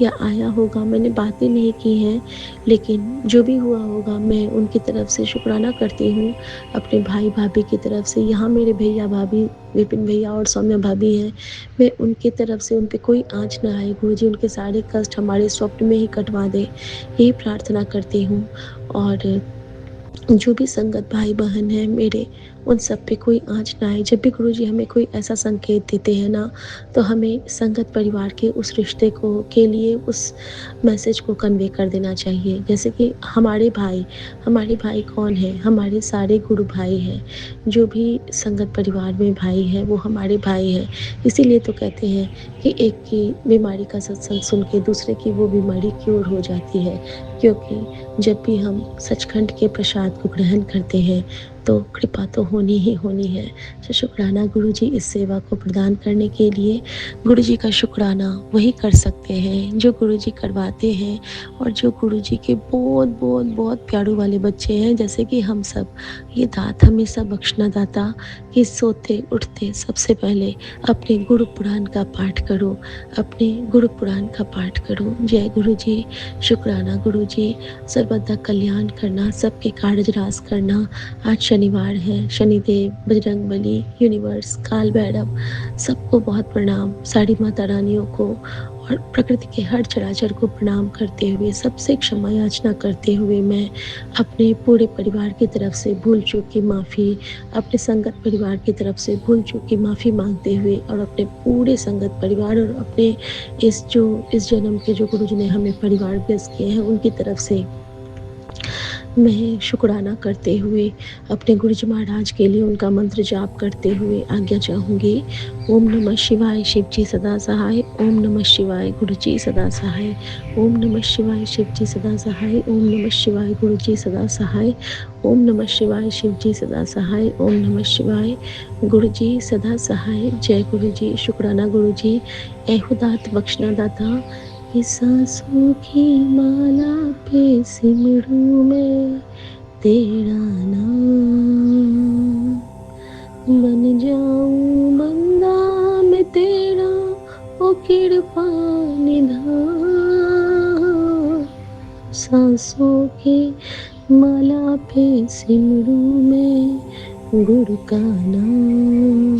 [SPEAKER 2] या आया होगा, मैंने बातें नहीं की हैं, लेकिन जो भी हुआ होगा मैं उनकी तरफ से शुक्राना करती हूँ, अपने भाई भाभी की तरफ से। यहाँ मेरे भैया भाभी विपिन भैया और सौम्या भाभी हैं, मैं उनकी तरफ से उन पे कोई आँच ना आए, गुरुजी उनके सारे कष्ट हमारे स्वप्न में ही कटवा दें, यही प्रार्थना करती हूँ। और जो भी संगत भाई बहन हैं मेरे, उन सब पे कोई आँच ना आए। जब भी गुरुजी हमें कोई ऐसा संकेत देते हैं ना, तो हमें संगत परिवार के उस रिश्ते को के लिए उस मैसेज को कन्वे कर देना चाहिए। जैसे कि हमारे भाई कौन हैं? हमारे सारे गुरु भाई हैं। जो भी संगत परिवार में भाई हैं, वो हमारे भाई हैं। इसीलिए तो कहते हैं कि एक की बीमारी का सत्संग सुन के दूसरे की वो बीमारी क्योर हो जाती है, क्योंकि जब भी हम सचखंड के प्रसाद को ग्रहण करते हैं, तो कृपा तो होनी ही होनी है। तो शुक्राना गुरुजी इस सेवा को प्रदान करने के लिए। गुरुजी का शुक्राना वही कर सकते हैं जो गुरुजी करवाते हैं, और जो गुरुजी के बहुत बहुत बहुत प्यारों वाले बच्चे हैं, जैसे कि हम सब। ये दात हमेशा बख्शना दाता कि सोते उठते सबसे पहले अपने गुरु पुराण का पाठ करो, अपने गुरु पुराण का पाठ करो। जय गुरुजी, शुक्राना गुरुजी, सर्वदा कल्याण करना, सबके कार्य रास करना। आज शनिवार है, शनिदेव, बजरंगबली, यूनिवर्स, काल भैरव, सबको बहुत प्रणाम। सारी माता रानियों को और प्रकृति के हर चराचर को प्रणाम करते हुए, सबसे क्षमा याचना करते हुए, मैं अपने पूरे परिवार की तरफ से भूल चूक की माफ़ी, अपने संगत परिवार की तरफ से भूल चूक की माफ़ी मांगते हुए, और अपने पूरे संगत परिवार और अपने इस जन्म के जो गुरुजी ने हमें परिवार ब्लेस किए हैं, उनकी तरफ से मैं शुक्राना करते हुए अपने गुरुजी महाराज के लिए उनका मंत्र जाप करते हुए आज्ञा चाहूँगी। ओम नमः शिवाय, शिव जी सदा सहाय। ओम नमः शिवाय, गुरुजी सदा सहाय। ओम नमः शिवाय, शिव जी सदा सहाय। ओम नमः शिवाय, गुरुजी सदा सहाय। ओम नमः शिवाय, शिव जी सदा सहाय। ओम नमः शिवाय, गुरुजी सदा सहाय। जय गुरुजी। शुक्राना गुरुजी। ऐहुदात बख्शना दाता। इस सांसों की माला पे सिमरूं मैं तेरा नाम, बन जाऊं बंदा मैं तेरा, ओ कृपा निधान। सांसों के माला पे सिमरूं मैं गुरु का नाम।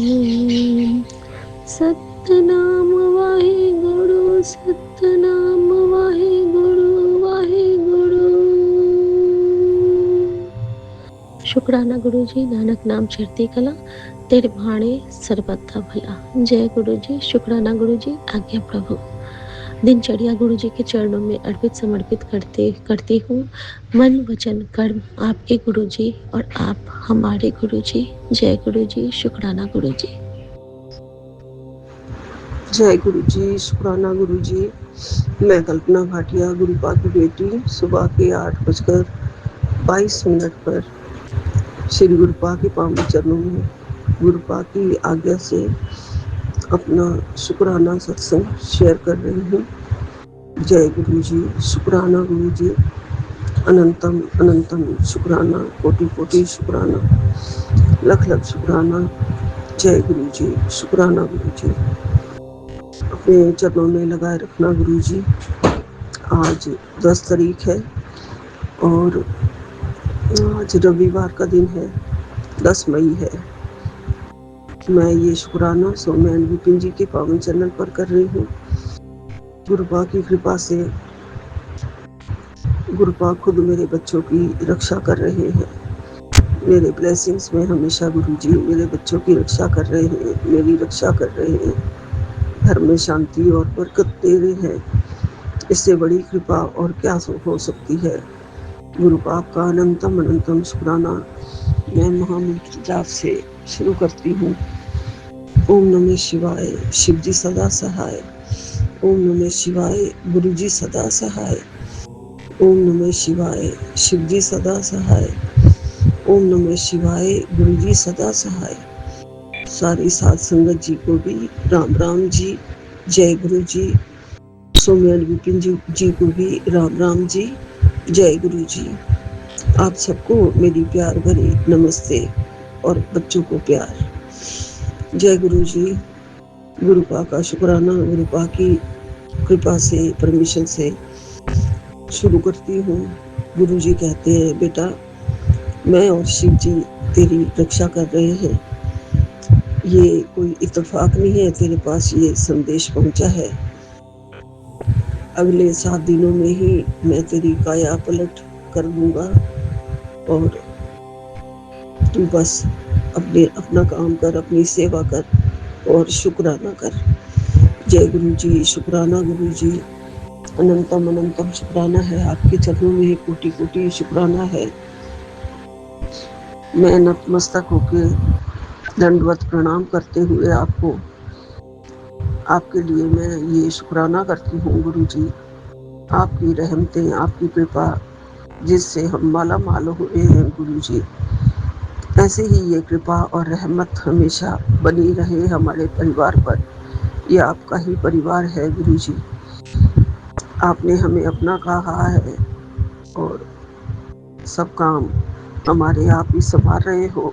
[SPEAKER 2] सतनाम वाहे गुरु, सतनाम वाहे गुरु, वाहे गुरु। शुक्राना गुरु जी। नानक नाम चढ़ती कला, तेरे भाणे सर्वथा भला। जय गुरु जी। शुक्राना गुरु जी। आज्ञा प्रभु। दिनचर्या गुरु जी के चरणों में अर्पित समर्पित करती हूँ। मन वचन कर्म आपके गुरु जी और आप हमारे गुरु जी। जय गुरु जी। शुक्राना गुरु जी।
[SPEAKER 3] जय गुरु जी। शुक्राना गुरु जी। मैं कल्पना भाटिया, गुरुपा की बेटी, सुबह के 8:22 पर श्री गुरुपा के पावन चरणों में गुरुपा की आज्ञा से अपना शुक्राना सत्संग शेयर कर रही हूँ। जय गुरु जी। शुक्राना गुरु जी। अनंतम अनंतम शुक्राना, कोटि कोटि शुक्राना, लख लख शुक्राना। जय गुरु जी। शुक्राना गुरु जी। अपने चरणों में लगाए रखना गुरु जी। आज 10 तारीख है और आज रविवार का दिन है, 10 मई है। मैं ये शुक्राना सौम्यन विपिन जी के पावन चैनल पर कर रही हूँ। गुरुपा की कृपा से गुरुपा खुद मेरे बच्चों की रक्षा कर रहे हैं। मेरे ब्लेसिंग्स में हमेशा गुरु जी मेरे बच्चों की रक्षा कर रहे हैं, मेरी रक्षा कर रहे हैं, घर में शांति और बरकत दे रहे हैं। इससे बड़ी कृपा और क्या हो सकती है। गुरुपाप का अनंतम अनंतम शुक्राना मैं महामंत्र जाप से शुरू करती हूँ। ओम नमः शिवाय, शिव जी सदा सहाय। ओम नमः शिवाय, गुरु जी सदा सहाय। ओम नमः शिवाय, शिव जी सदा सहाय। ओम नमः शिवाय, गुरु जी सदा सहाय। सारी साध संगत जी को भी राम राम जी। जय गुरु जी। सौम्यन विपिन जी को भी राम राम जी। जय गुरु जी। आप सबको मेरी प्यार भरी नमस्ते और बच्चों को प्यार। जय गुरु जी। गुरुपा का शुक्राना गुरुपा की कृपा से, परमिशन से शुरू करती हूँ। गुरु जी कहते हैं, बेटा मैं और शिव जी तेरी रक्षा कर रहे हैं। ये कोई इत्तेफाक नहीं है, तेरे पास ये संदेश पहुंचा है। अगले 7 दिनों में ही मैं तेरी काया पलट कर दूंगा और तू बस अपना काम कर, अपनी सेवा कर और शुक्राना कर। जय गुरु जी। शुक्राना गुरु जी। अनंतम अनंतम शुक्राना है। आपके चरणों में कोटि कोटि शुक्राना है। मैं नतमस्तक होके दंडवत प्रणाम करते हुए आपके लिए मैं ये शुक्राना करती हूँ गुरु जी। आपकी रहमतें, आपकी कृपा जिससे हम माला माल हुए हैं गुरु जी, ऐसे ही ये कृपा और रहमत हमेशा बनी रहे हमारे परिवार पर। ये आपका ही परिवार है गुरु जी। आपने हमें अपना कहा है और सब काम हमारे आप ही संभाल रहे हो।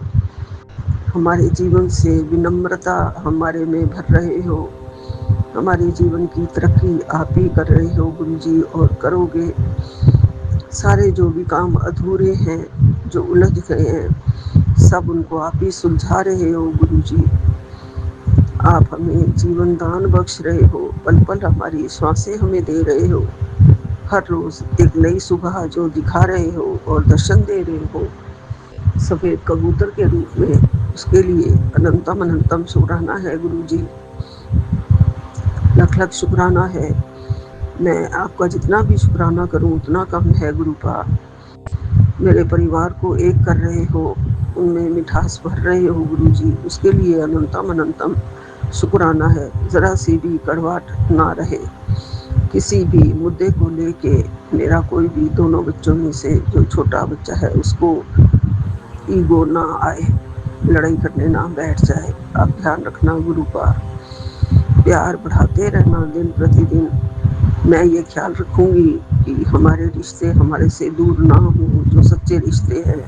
[SPEAKER 3] हमारे जीवन से विनम्रता हमारे में भर रहे हो। हमारे जीवन की तरक्की आप ही कर रहे हो गुरु जी और करोगे। सारे जो भी काम अधूरे हैं, जो उलझ गए हैं, सब उनको आप ही सुलझा रहे हो गुरु जी। आप हमें जीवन दान बख्श रहे हो, पल पल हमारी श्वासें हमें दे रहे हो। हर रोज एक नई सुबह जो दिखा रहे हो और दर्शन दे रहे हो सफेद कबूतर के रूप में, उसके लिए अनंतम अनंतम शुक्राना है गुरु जी। लख लख शुक्राना है। मैं आपका जितना भी शुक्राना करूं उतना कम है गुरुपा। मेरे परिवार को एक कर रहे हो, उनमें मिठास भर रहे हो गुरुजी, उसके लिए अनंतम अनंतम शुक्राना है। ज़रा सी भी कड़वाहट ना रहे किसी भी मुद्दे को लेके। मेरा कोई भी दोनों बच्चों में से जो छोटा बच्चा है उसको ईगो ना आए, लड़ाई करने ना बैठ जाए। आप ध्यान रखना गुरु का, प्यार बढ़ाते रहना दिन प्रतिदिन। मैं ये ख्याल रखूंगी कि हमारे रिश्ते हमारे से दूर ना हो, जो सच्चे रिश्ते हैं।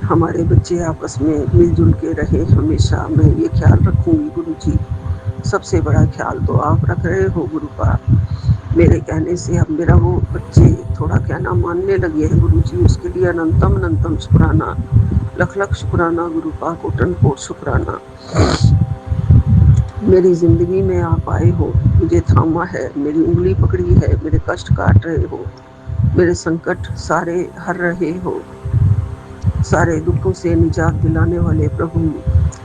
[SPEAKER 3] हमारे बच्चे आपस में मिलजुल के रहे हमेशा, मैं ये ख्याल रखूंगी गुरु जी। सबसे बड़ा ख्याल तो आप रख रहे हो गुरु का। मेरे कहने से अब मेरा वो बच्चे थोड़ा कहना मानने लगे हैं गुरु जी, उसके लिए अनंतम अनंतम शुक्राना, लख लख शुक्राना गुरु का, कोटन कोट शुक्राना। मेरी ज़िंदगी में आप आए हो, मुझे थामा है, मेरी उंगली पकड़ी है, मेरे कष्ट काट रहे हो, मेरे संकट सारे हर रहे हो, सारे दुखों से निजात दिलाने वाले प्रभु,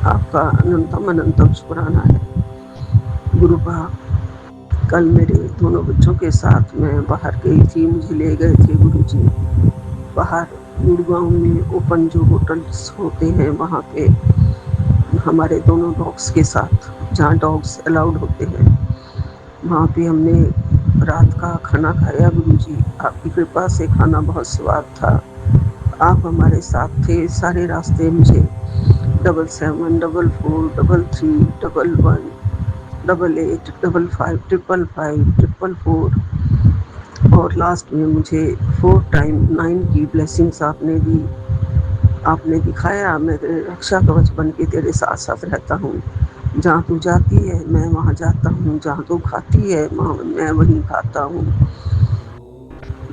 [SPEAKER 3] आपका अनंतम अनंतम शुक्राना है गुरु का। कल मेरे दोनों बच्चों के साथ मैं बाहर गई थी, मुझे ले गए थे गुरु जी बाहर। गुड़गांव में ओपन जो होटल्स होते हैं वहाँ पे हमारे दोनों डॉग्स के साथ, जहाँ डॉग्स अलाउड होते हैं, वहाँ पे हमने रात का खाना खाया गुरुजी। आपकी कृपा से खाना बहुत स्वाद था। आप हमारे साथ थे सारे रास्ते। मुझे 77 33 11 88 55 555 और लास्ट में मुझे 4 टाइम 9 की ब्लेसिंग्स आपने दी। आपने दिखाया मैं तेरे रक्षा कवच बन के तेरे साथ साथ रहता हूँ। जहाँ तू जाती है मैं वहाँ जाता हूँ, जहाँ तू खाती है मैं वहीं खाता हूँ,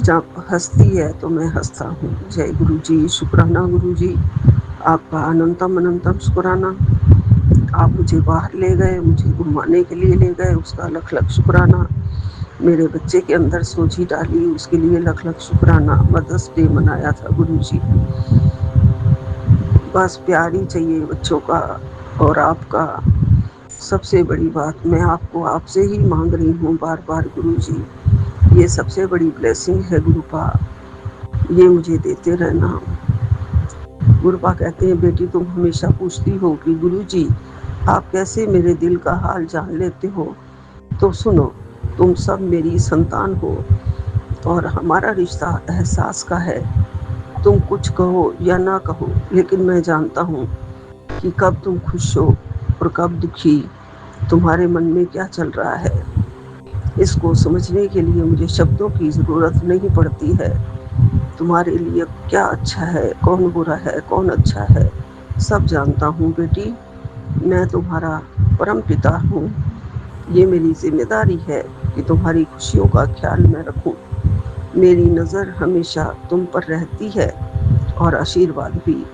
[SPEAKER 3] जहाँ हंसती है तो मैं हंसता हूँ। जय गुरु जी, शुक्राना गुरु जी, आपका अनंतम अनंतम शुक्राना। आप मुझे बाहर ले गए, मुझे घुमाने के लिए ले गए, उसका लख लख शुक्राना। मेरे बच्चे के अंदर सोची डाली, उसके लिए लख लख शुक्राना। मदर्स डे मनाया था गुरु जी। बस प्यार ही चाहिए बच्चों का और आपका। सबसे बड़ी बात मैं आपको आपसे ही मांग रही हूँ बार बार गुरु जी, ये सबसे बड़ी ब्लेसिंग है गुरुपा, ये मुझे देते रहना। गुरुपा कहते हैं बेटी तुम हमेशा पूछती हो कि गुरु जी आप कैसे मेरे दिल का हाल जान लेते हो, तो सुनो, तुम सब मेरी संतान हो और हमारा रिश्ता एहसास का है। तुम कुछ कहो या ना कहो, लेकिन मैं जानता हूँ कि कब तुम खुश हो और कब दुखी, तुम्हारे मन में क्या चल रहा है। इसको समझने के लिए मुझे शब्दों की ज़रूरत नहीं पड़ती है। तुम्हारे लिए क्या अच्छा है, कौन बुरा है, कौन अच्छा है, सब जानता हूँ बेटी। मैं तुम्हारा परम पिता हूँ। ये मेरी जिम्मेदारी है कि तुम्हारी खुशियों का ख्याल मैं रखूं। मेरी नज़र हमेशा तुम पर रहती है और आशीर्वाद भी।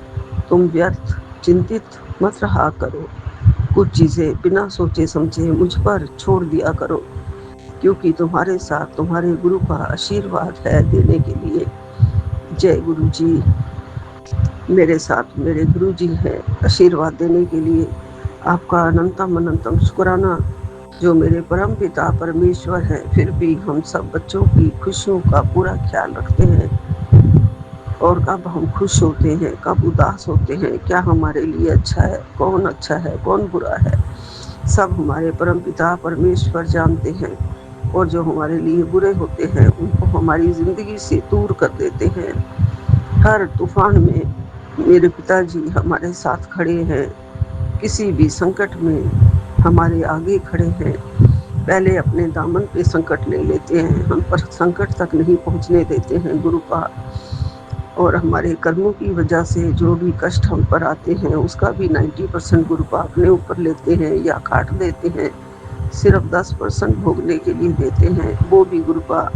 [SPEAKER 3] तुम व्यर्थ चिंतित मत रहा करो। कुछ चीज़ें बिना सोचे समझे मुझ पर छोड़ दिया करो, क्योंकि तुम्हारे साथ तुम्हारे गुरु का आशीर्वाद है देने के लिए। जय गुरु जी, मेरे साथ मेरे गुरु जी हैं आशीर्वाद देने के लिए। आपका अनंतम अनंतम शुक्राना, जो मेरे परम पिता परमेश्वर हैं। फिर भी हम सब बच्चों की खुशियों का पूरा ख्याल रखते हैं, और कब हम खुश होते हैं, कब उदास होते हैं, क्या हमारे लिए अच्छा है, कौन बुरा है, सब हमारे परम पिता परमेश्वर जानते हैं। और जो हमारे लिए बुरे होते हैं उनको हमारी ज़िंदगी से दूर कर देते हैं। हर तूफान में मेरे पिताजी हमारे साथ खड़े हैं, किसी भी संकट में हमारे आगे खड़े हैं। पहले अपने दामन पे संकट ले लेते हैं, हम पर संकट तक नहीं पहुंचने देते हैं गुरु का। और हमारे कर्मों की वजह से जो भी कष्ट हम पर आते हैं उसका भी 90% गुरुपा अपने ऊपर लेते हैं या काट देते हैं। सिर्फ 10% भोगने के लिए देते हैं, वो भी गुरुपा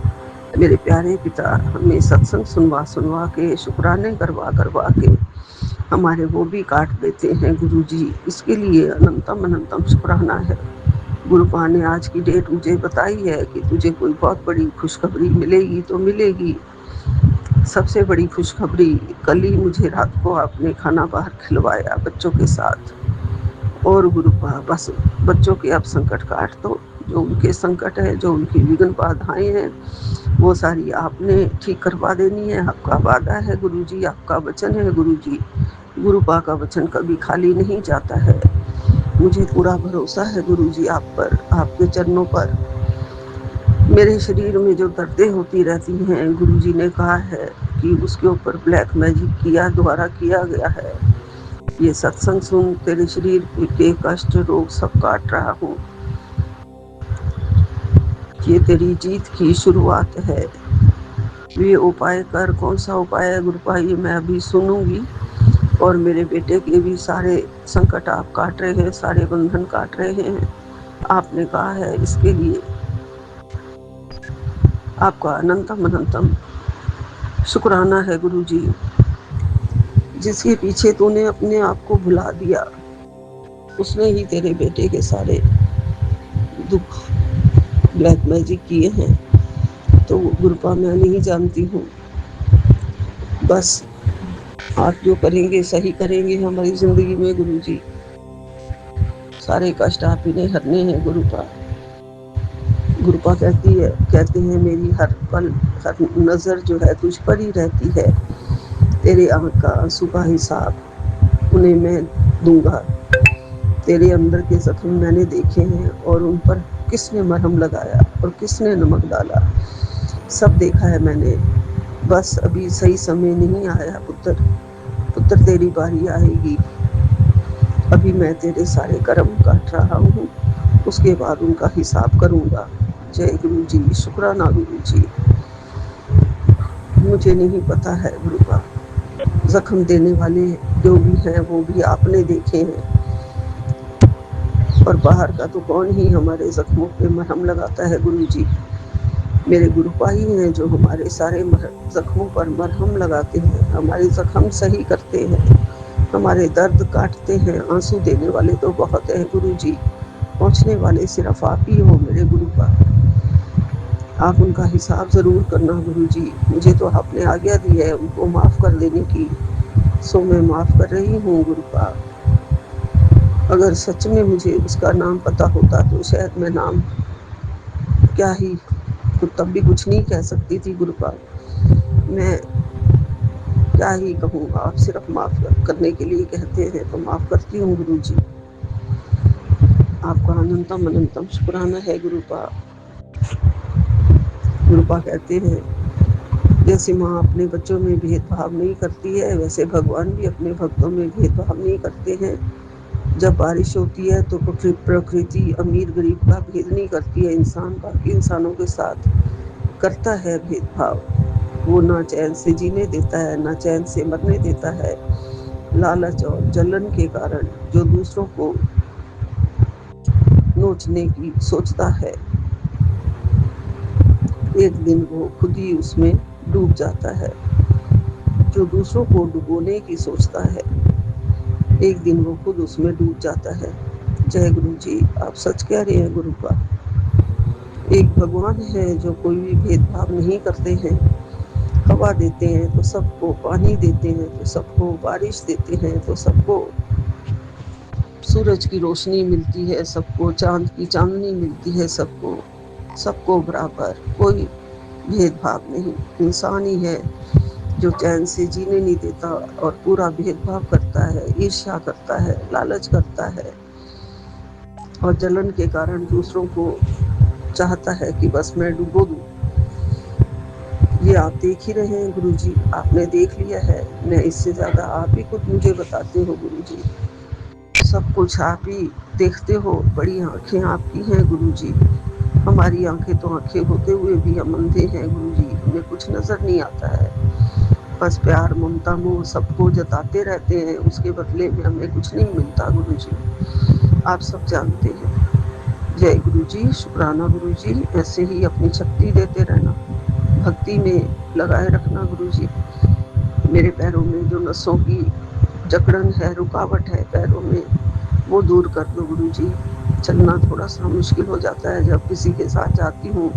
[SPEAKER 3] मेरे प्यारे पिता हमें सत्संग सुनवा के, शुक्राने करवा के हमारे वो भी काट देते हैं गुरु जी। इसके लिए अनंतम अनंतम शुक्राना है। गुरुपा ने आज की डेट मुझे बताई है कि तुझे कोई बहुत बड़ी खुशखबरी मिलेगी तो मिलेगी। सबसे बड़ी खुशखबरी, कल ही मुझे रात को आपने खाना बाहर खिलवाया बच्चों के साथ। और गुरुपा बस बच्चों के अब संकट काट दो, जो उनके संकट है, जो उनकी विघ्न बाधाएं हैं, वो सारी आपने ठीक करवा देनी है। आपका वादा है गुरुजी, आपका वचन है गुरुजी। गुरुपा का वचन कभी खाली नहीं जाता है। मुझे पूरा भरोसा है गुरुजी आप पर, आपके चरणों पर। मेरे शरीर में जो दर्दें होती रहती हैं, गुरुजी ने कहा है कि उसके ऊपर ब्लैक मैजिक द्वारा किया गया है। ये सत्संग सुन तेरे शरीर के कष्ट रोग सब काट रहा हूँ। ये तेरी जीत की शुरुआत है। ये उपाय कर, कौन सा उपाय है गुरुपा, ये मैं अभी सुनूंगी। और मेरे बेटे के भी सारे संकट आप काट रहे हैं, सारे बंधन काट रहे हैं। आपने कहा है इसके लिए आपका अनंतम अनंतम शुक्राना है गुरुजी। जिसके पीछे तूने अपने आप को भुला दिया, उसने ही तेरे बेटे के सारे दुख ब्लैक मैजिक किए हैं। तो गुरुपा मैं नहीं जानती हूँ, बस आप जो करेंगे सही करेंगे हमारी जिंदगी में गुरुजी। सारे कष्ट आप इन्हें हरने हैं गुरुपा। गुरुपा कहते हैं मेरी हर पल हर नजर जो है तुझ पर ही रहती है। तेरे आंख का आंसू का हिसाब उन्हें मैं दूंगा। तेरे अंदर के जख्म मैंने देखे हैं और उन पर किसने मरहम लगाया और किसने नमक डाला, सब देखा है मैंने। बस अभी सही समय नहीं आया पुत्र। पुत्र तेरी बारी आएगी। अभी मैं तेरे सारे कर्म काट रहा हूँ, उसके बाद उनका हिसाब करूँगा। जय गुरु जी, शुक्राना गुरु जी। मुझे नहीं पता है गुरुपा, जख्म देने वाले जो भी हैं वो भी आपने देखे हैं, और बाहर का तो कौन ही हमारे जख्मों पे मरहम लगाता है गुरु जी। मेरे गुरुपा ही हैं जो हमारे सारे जख्मों पर मरहम लगाते हैं, हमारे जख्म सही करते हैं, हमारे दर्द काटते हैं। आंसू देने वाले तो बहुत हैं गुरु जी, पहुँचने वाले सिर्फ आप ही हो मेरे गुरुपा। आप उनका हिसाब जरूर करना गुरु जी। मुझे तो आपने आज्ञा दी है उनको माफ कर देने की, सो मैं माफ कर रही हूँ गुरुपा। अगर सच में मुझे उसका नाम पता होता तो शायद मैं नाम क्या ही, तो तब भी कुछ नहीं कह सकती थी गुरुपा। मैं क्या ही कहूँ, आप सिर्फ माफ करने के लिए कहते हैं तो माफ करती हूँ गुरु जी। आपका अनंतम अनंतम शुक्राना है गुरुपा। गुरुपा कहते हैं जैसे माँ अपने बच्चों में भेदभाव नहीं करती है, वैसे भगवान भी अपने भक्तों में भेदभाव नहीं करते हैं। जब बारिश होती है तो प्रकृति अमीर गरीब का भेद नहीं करती है, इंसान बाकी इंसानों के साथ करता है भेदभाव। वो ना चैन से जीने देता है, ना चैन से मरने देता है। लालच और जलन के कारण जो दूसरों को नोचने की सोचता है, एक दिन वो खुद ही उसमें डूब जाता है। जो दूसरों को डुबोने की सोचता है, एक दिन वो खुद उसमें डूब जाता है। जय गुरु जी, आप सच कह रहे हैं गुरुपा। एक भगवान है जो कोई भी भेदभाव नहीं करते हैं। हवा देते हैं तो सबको, पानी देते हैं तो सबको, बारिश देते हैं तो सबको, सूरज की रोशनी मिलती है सबको, चांद की चांदनी मिलती है सबको, सबको बराबर, कोई भेदभाव नहीं। इंसान ही है जो चैन से जीने नहीं देता और पूरा भेदभाव करता है, ईर्ष्या करता है, लालच करता है, और जलन के कारण दूसरों को चाहता है कि बस मैं डुबो दूं। ये आप देख ही रहे हैं गुरुजी, आपने देख लिया है। मैं इससे ज्यादा आप ही खुद मुझे बताते हो गुरुजी, सब कुछ आप ही देखते हो। बड़ी आंखें आपकी हैं गुरुजी। हमारी आंखें तो आंखें होते हुए भी हम अंधे हैं गुरुजी, हमें कुछ नजर नहीं आता है। बस प्यार ममता मोह सबको जताते रहते हैं, उसके बदले में हमें कुछ नहीं मिलता गुरुजी, आप सब जानते हैं। जय गुरुजी, शुक्राना गुरुजी। ऐसे ही अपनी शक्ति देते रहना, भक्ति में लगाए रखना गुरुजी। मेरे पैरों में जो नसों की जकड़न है, रुकावट है पैरों में, वो दूर कर दो गुरुजी। चलना थोड़ा सा मुश्किल हो जाता है, जब किसी के साथ जाती हूँ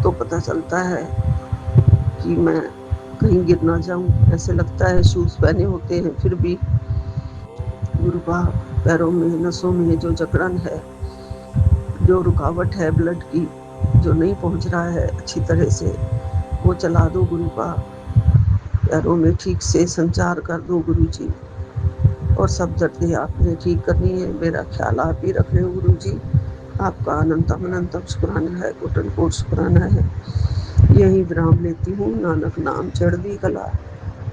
[SPEAKER 3] तो पता चलता है कि मैं कहीं गिर ना जाऊं, ऐसे लगता है। शूज पहने होते हैं फिर भी गुरुपा पैरों में नसों में जो जकड़न है जो रुकावट है ब्लड की, जो नहीं पहुंच रहा है अच्छी तरह से, वो चला दो गुरु का। पैरों में ठीक से संचार कर दो गुरु जी। और सब दर्दें आपने ठीक करनी है। मेरा ख्याल आप ही रख रहे हो गुरु जी। आपका अनंतम अनंतम शुक्राना है, कोटन कोट शुक्राना है। यही विराम लेती हूँ। नानक नाम चढ़दी कला,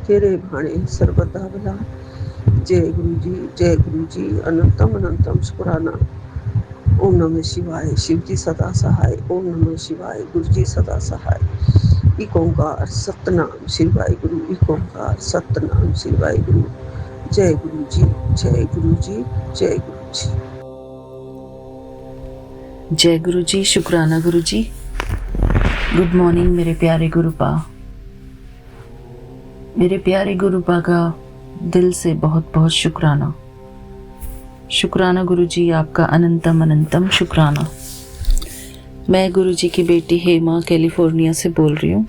[SPEAKER 3] तेरे भाणे सर्वदा भला। जय गुरु जी, जय गुरु जी। अनंतम अनंतम शुक्राना। ओम नमः शिवाय। शिव जी सदा सहाय। ओम नमः शिवाय। गुरु जी सदा सहाय। एक ओंकार सतनाम शिवाय गुरु। एक ओंकार सतनाम शिवाय गुरु। जय गुरु जी, जय गुरु जी, जय गुरु जी।
[SPEAKER 4] जय गुरु जी। शुक्राना गुरु जी। गुड मॉर्निंग मेरे प्यारे गुरुपा। मेरे प्यारे गुरुपा का दिल से बहुत बहुत शुक्राना। शुक्राना गुरु जी, आपका अनंतम अनंतम शुक्राना। मैं गुरु जी की बेटी हेमा कैलिफोर्निया से बोल रही हूँ।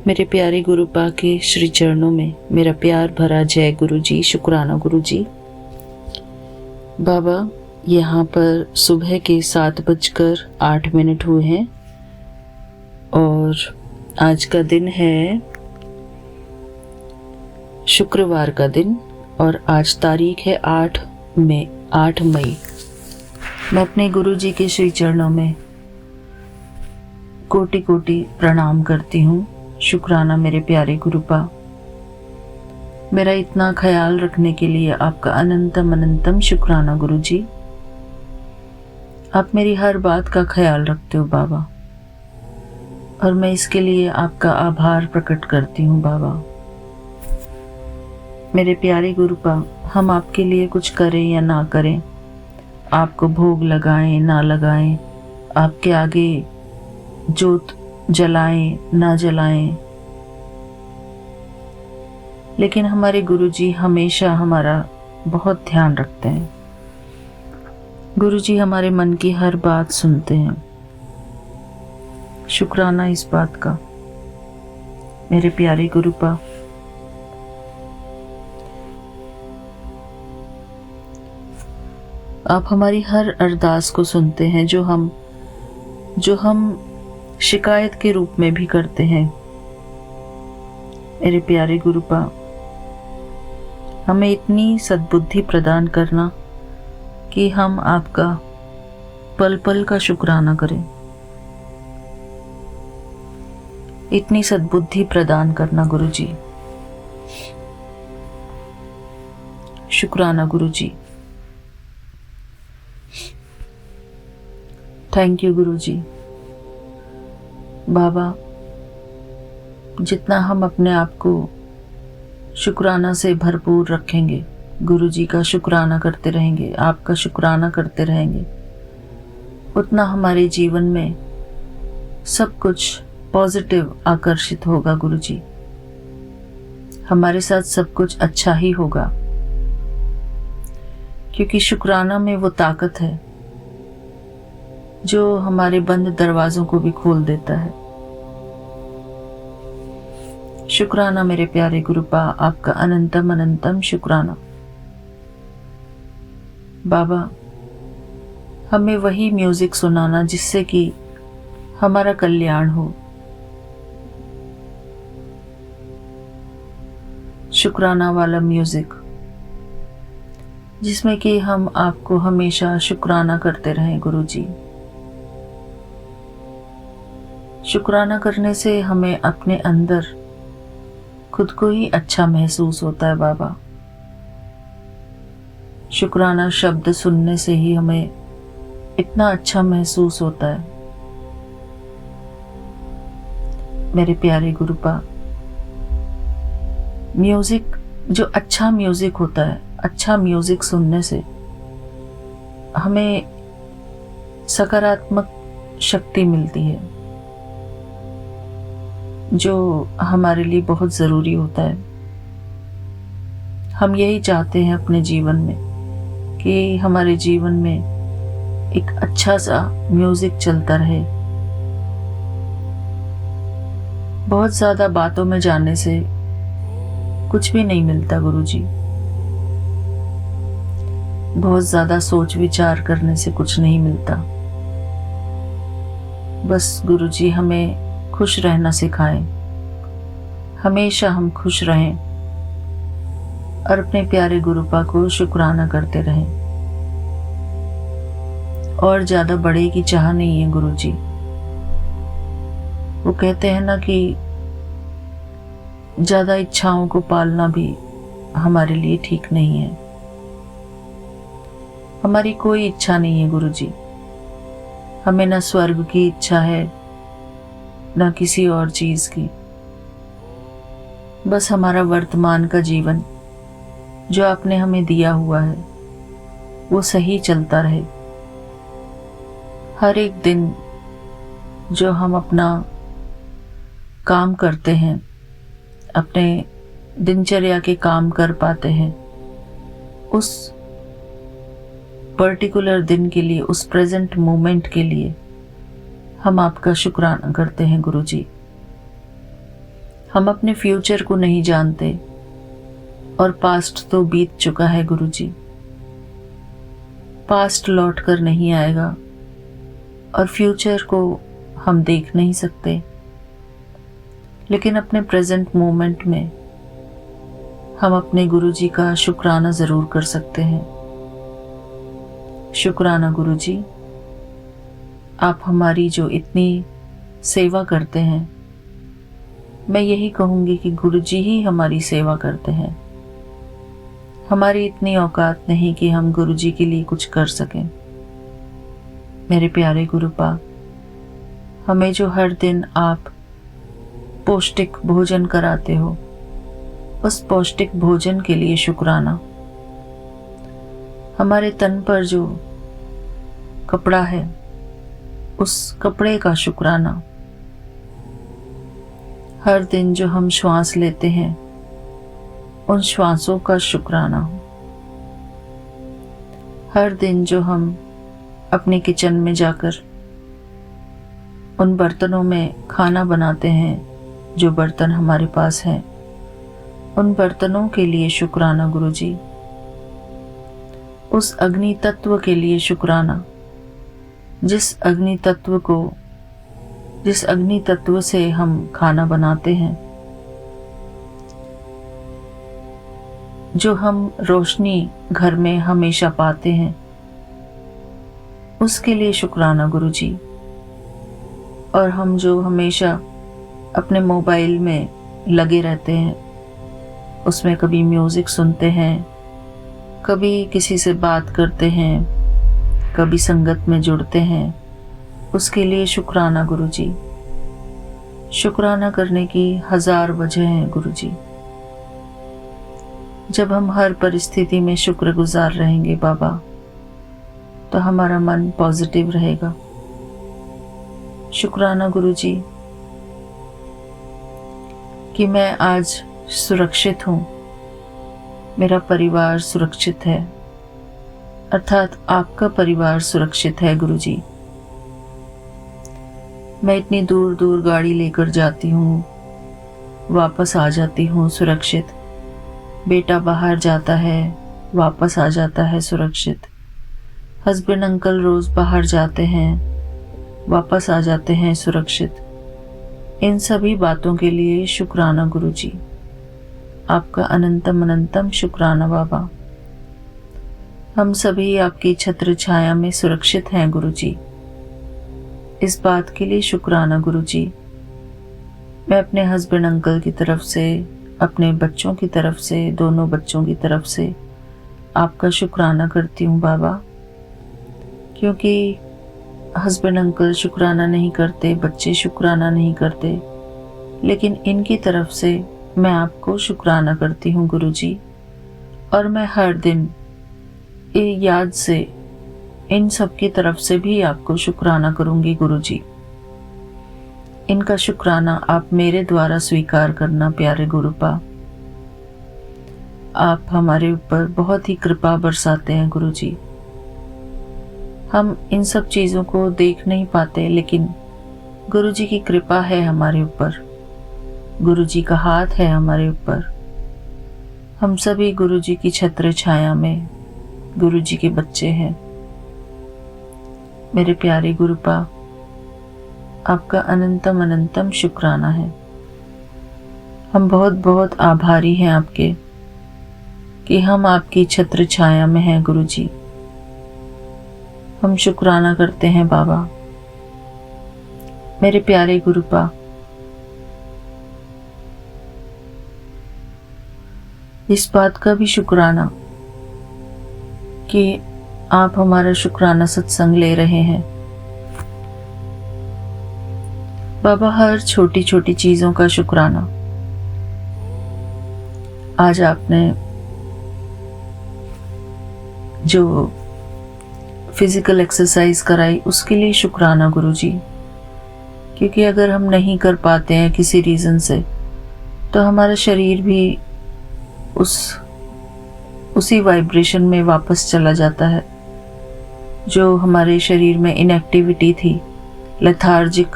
[SPEAKER 4] मेरे प्यारे गुरुपा के श्री चरणों में मेरा प्यार भरा जय गुरु जी, शुक्राना गुरु जी। बाबा, यहाँ पर सुबह के 7:08 हुए हैं और आज का दिन है शुक्रवार का दिन और आज तारीख है 8 मई। मैं अपने गुरु जी के श्री चरणों में कोटि कोटि प्रणाम करती हूँ। शुक्राना मेरे प्यारे गुरुपा। मेरा इतना ख्याल रखने के लिए आपका अनंतम अनंतम शुक्राना गुरु जी। आप मेरी हर बात का ख्याल रखते हो बाबा, और मैं इसके लिए आपका आभार प्रकट करती हूँ बाबा। मेरे प्यारे गुरुपा, हम आपके लिए कुछ करें या ना करें, आपको भोग लगाएं ना लगाएं, आपके आगे जोत जलाएं ना जलाएं, लेकिन हमारे गुरुजी हमेशा हमारा बहुत ध्यान रखते हैं। गुरुजी हमारे मन की हर बात सुनते हैं। शुक्राना इस बात का मेरे प्यारे गुरुपा। आप हमारी हर अरदास को सुनते हैं जो हम शिकायत के रूप में भी करते हैं। मेरे प्यारे गुरुपा, हमें इतनी सद्बुद्धि प्रदान करना कि हम आपका पल पल का शुक्राना करें। इतनी सद्बुद्धि प्रदान करना गुरुजी। शुक्राना गुरुजी। थैंक यू गुरुजी। बाबा, जितना हम अपने आप को शुक्राना से भरपूर रखेंगे, गुरुजी का शुक्राना करते रहेंगे, आपका शुक्राना करते रहेंगे, उतना हमारे जीवन में सब कुछ पॉजिटिव आकर्षित होगा गुरुजी। हमारे साथ सब कुछ अच्छा ही होगा, क्योंकि शुक्राना में वो ताकत है जो हमारे बंद दरवाजों को भी खोल देता है। शुक्राना मेरे प्यारे गुरुपा, आपका अनंतम अनंतम शुक्राना। बाबा, हमें वही म्यूजिक सुनाना जिससे कि हमारा कल्याण हो। शुक्राना वाला म्यूजिक जिसमें कि हम आपको हमेशा शुक्राना करते रहें गुरुजी। शुक्राना करने से हमें अपने अंदर खुद को ही अच्छा महसूस होता है बाबा। शुक्राना शब्द सुनने से ही हमें इतना अच्छा महसूस होता है। मेरे प्यारे गुरुपा, म्यूजिक जो अच्छा म्यूजिक होता है, अच्छा म्यूजिक सुनने से हमें सकारात्मक शक्ति मिलती है जो हमारे लिए बहुत ज़रूरी होता है। हम यही चाहते हैं अपने जीवन में कि हमारे जीवन में एक अच्छा सा म्यूज़िक चलता रहे। बहुत ज़्यादा बातों में जाने से कुछ भी नहीं मिलता गुरुजी। बहुत ज़्यादा सोच विचार करने से कुछ नहीं मिलता। बस गुरुजी हमें खुश रहना सिखाएं, हमेशा हम खुश रहें और अपने प्यारे गुरुपा को शुक्राना करते रहें। और ज़्यादा बड़े की चाह नहीं है गुरुजी। वो कहते हैं ना कि ज़्यादा इच्छाओं को पालना भी हमारे लिए ठीक नहीं है। हमारी कोई इच्छा नहीं है गुरुजी। हमें ना स्वर्ग की इच्छा है, ना किसी और चीज़ की। बस हमारा वर्तमान का जीवन जो आपने हमें दिया हुआ है वो सही चलता रहे। हर एक दिन जो हम अपना काम करते हैं, अपने दिनचर्या के काम कर पाते हैं, उस पर्टिकुलर दिन के लिए, उस प्रेजेंट मोमेंट के लिए हम आपका शुक्राना करते हैं गुरुजी। हम अपने फ्यूचर को नहीं जानते और पास्ट तो बीत चुका है गुरुजी। पास्ट लौट कर नहीं आएगा और फ्यूचर को हम देख नहीं सकते, लेकिन अपने प्रेजेंट मोमेंट में हम अपने गुरुजी का शुक्राना ज़रूर कर सकते हैं। शुक्राना गुरुजी, आप हमारी जो इतनी सेवा करते हैं, मैं यही कहूँगी कि गुरुजी ही हमारी सेवा करते हैं। हमारी इतनी औकात नहीं कि हम गुरुजी के लिए कुछ कर सकें। मेरे प्यारे गुरुपा, हमें जो हर दिन आप पौष्टिक भोजन कराते हो, उस पौष्टिक भोजन के लिए शुक्राना। हमारे तन पर जो कपड़ा है, उस कपड़े का शुक्राना। हर दिन जो हम श्वास लेते हैं, उन श्वासों का शुक्राना। हर दिन जो हम अपने किचन में जाकर उन बर्तनों में खाना बनाते हैं, जो बर्तन हमारे पास हैं, उन बर्तनों के लिए शुक्राना गुरुजी। उस अग्नि तत्व के लिए शुक्राना, जिस अग्नि तत्व से हम खाना बनाते हैं, जो हम रोशनी घर में हमेशा पाते हैं, उसके लिए शुक्राना गुरुजी। और हम जो हमेशा अपने मोबाइल में लगे रहते हैं, उसमें कभी म्यूज़िक सुनते हैं, कभी किसी से बात करते हैं, कभी संगत में जुड़ते हैं, उसके लिए शुक्राना गुरुजी। शुक्राना करने की 1000 वजह हैं गुरुजी। जब हम हर परिस्थिति में शुक्रगुजार रहेंगे बाबा, तो हमारा मन पॉजिटिव रहेगा। शुक्राना गुरुजी कि मैं आज सुरक्षित हूँ, मेरा परिवार सुरक्षित है, अर्थात आपका परिवार सुरक्षित है गुरुजी। मैं इतनी दूर दूर गाड़ी लेकर जाती हूँ, वापस आ जाती हूँ सुरक्षित। बेटा बाहर जाता है, वापस आ जाता है सुरक्षित। हस्बैंड अंकल रोज़ बाहर जाते हैं, वापस आ जाते हैं सुरक्षित। इन सभी बातों के लिए शुक्राना गुरुजी। आपका अनंतम अनंतम शुक्राना बाबा। हम सभी आपकी छत्र छाया में सुरक्षित हैं गुरुजी। इस बात के लिए शुक्राना गुरुजी। मैं अपने हस्बैंड अंकल की तरफ से, अपने बच्चों की तरफ से, दोनों बच्चों की तरफ से आपका शुक्राना करती हूँ बाबा, क्योंकि हस्बैंड अंकल शुक्राना नहीं करते, बच्चे शुक्राना नहीं करते, लेकिन इनकी तरफ से मैं आपको शुक्राना करती हूँ गुरुजी। और मैं हर दिन याद से इन सब की तरफ से भी आपको शुक्राना करूँगी गुरुजी। इनका शुक्राना आप मेरे द्वारा स्वीकार करना प्यारे गुरुपा। आप हमारे ऊपर बहुत ही कृपा बरसाते हैं गुरुजी। हम इन सब चीज़ों को देख नहीं पाते, लेकिन गुरुजी की कृपा है हमारे ऊपर, गुरुजी का हाथ है हमारे ऊपर। हम सभी गुरुजी की छत्र छाया में गुरुजी के बच्चे हैं। मेरे प्यारे गुरुपा, आपका अनंतम अनंतम शुक्राना है। हम बहुत बहुत आभारी हैं आपके कि हम आपकी छत्र छाया में हैं गुरुजी। हम शुक्राना करते हैं बाबा। मेरे प्यारे गुरुपा, इस बात का भी शुक्राना कि आप हमारा शुक्राना सत्संग ले रहे हैं बाबा। हर छोटी छोटी चीजों का शुक्राना। आज आपने जो फिजिकल एक्सरसाइज कराई उसके लिए शुक्राना गुरुजी, क्योंकि अगर हम नहीं कर पाते हैं किसी रीज़न से तो हमारा शरीर भी उसी वाइब्रेशन में वापस चला जाता है। जो हमारे शरीर में इनएक्टिविटी थी, लेथार्जिक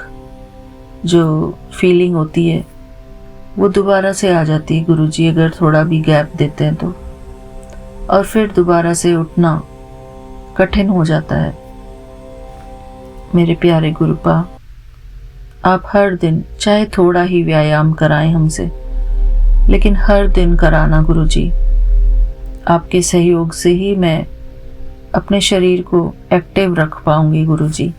[SPEAKER 4] जो फीलिंग होती है, वो दोबारा से आ जाती है गुरुजी अगर थोड़ा भी गैप देते हैं तो, और फिर दोबारा से उठना कठिन हो जाता है। मेरे प्यारे गुरुपा, आप हर दिन चाहे थोड़ा ही व्यायाम कराएं हमसे, लेकिन हर दिन कराना गुरुजी। आपके सहयोग से ही मैं अपने शरीर को एक्टिव रख पाऊंगी गुरुजी।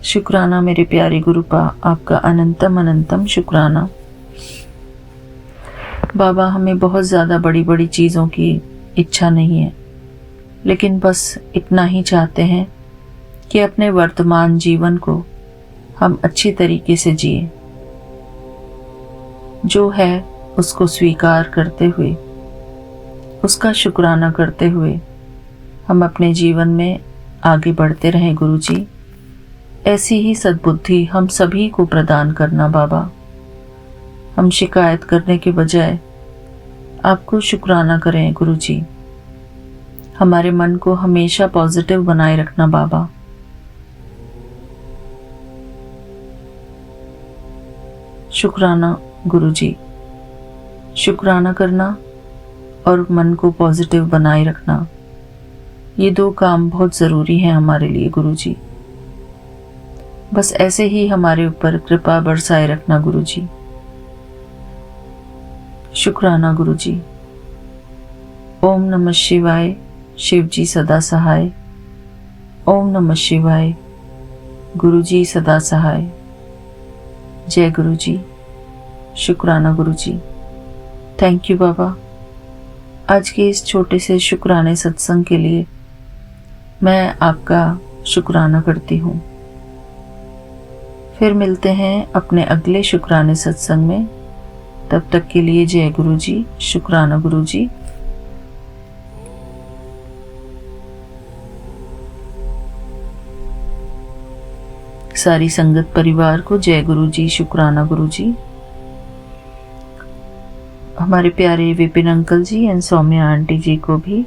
[SPEAKER 4] शुक्राना मेरे प्यारे गुरुपा, आपका अनंतम अनंतम शुक्राना। बाबा, हमें बहुत ज़्यादा बड़ी बड़ी चीज़ों की इच्छा नहीं है, लेकिन बस इतना ही चाहते हैं कि अपने वर्तमान जीवन को हम अच्छी तरीके से जिए। जो है उसको स्वीकार करते हुए, उसका शुक्राना करते हुए हम अपने जीवन में आगे बढ़ते रहें गुरुजी। ऐसी ही सद्बुद्धि हम सभी को प्रदान करना बाबा। हम शिकायत करने के बजाय आपको शुक्राना करें गुरुजी। हमारे मन को हमेशा पॉजिटिव बनाए रखना बाबा। शुक्राना गुरुजी। शुक्राना करना और मन को पॉजिटिव बनाए रखना, ये दो काम बहुत ज़रूरी हैं हमारे लिए गुरुजी। बस ऐसे ही हमारे ऊपर कृपा बरसाए रखना गुरुजी। शुक्राना गुरुजी। ओम नमः शिवाय। शिव जी सदा सहाय। ओम नमः शिवाय। गुरुजी सदा सहाय। जय गुरुजी। शुक्राना गुरुजी। थैंक यू बाबा। आज के इस छोटे से शुक्राने सत्संग के लिए मैं आपका शुक्राना करती हूँ। फिर मिलते हैं अपने अगले शुक्राने सत्संग में। तब तक के लिए जय गुरुजी। शुक्राना गुरुजी। सारी संगत परिवार को जय गुरुजी। शुक्राना गुरुजी। हमारे प्यारे Vipin uncle ji and Saumya aunty ji को भी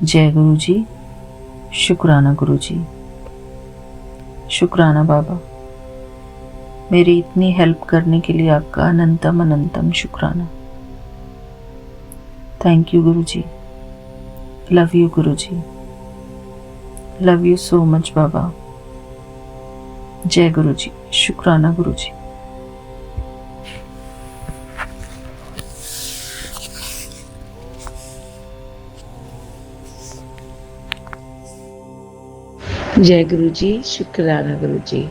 [SPEAKER 4] जय गुरुजी। शुक्राना गुरुजी। शुक्राना बाबा। मेरी इतनी हेल्प करने के लिए आपका अनंतम अनंतम शुक्राना। Thank you Guruji. Love you Guruji. Love you so much बाबा। जय गुरुजी। शुक्राना गुरुजी।
[SPEAKER 5] जय गुरुजी। शुक्राना गुरुजी।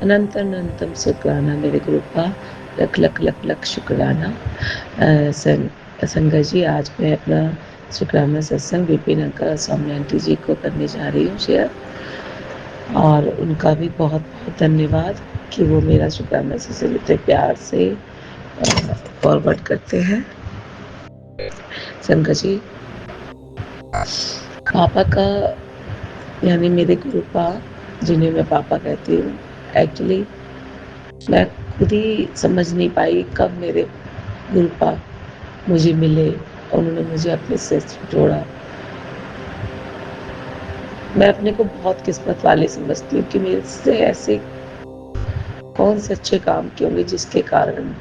[SPEAKER 5] अनंत अनंतम शुक्राना मेरे गुरुपा। लख लख लख लख शुक्राना। संगत जी, आज मैं अपना शुक्राना सत्संग विपिन अंकल सौम्या आंटी जी को करने जा रही हूँ शेयर, और उनका भी बहुत बहुत धन्यवाद कि वो मेरा शुक्राना सत्संग इतने प्यार से फॉरवर्ड करते हैं। संगत जी, पापा का यानी मेरे गुरुपा, जिन्हें मैं पापा कहती हूँ, एक्चुअली मैं खुद ही समझ नहीं पाई कब मेरे गुरुपा मुझे मिले, उन्होंने मुझे अपने से जोड़ा। मैं अपने को बहुत किस्मत वाली समझती हूँ कि मेरे से ऐसे कौन से अच्छे काम किए होंगे जिसके कारण,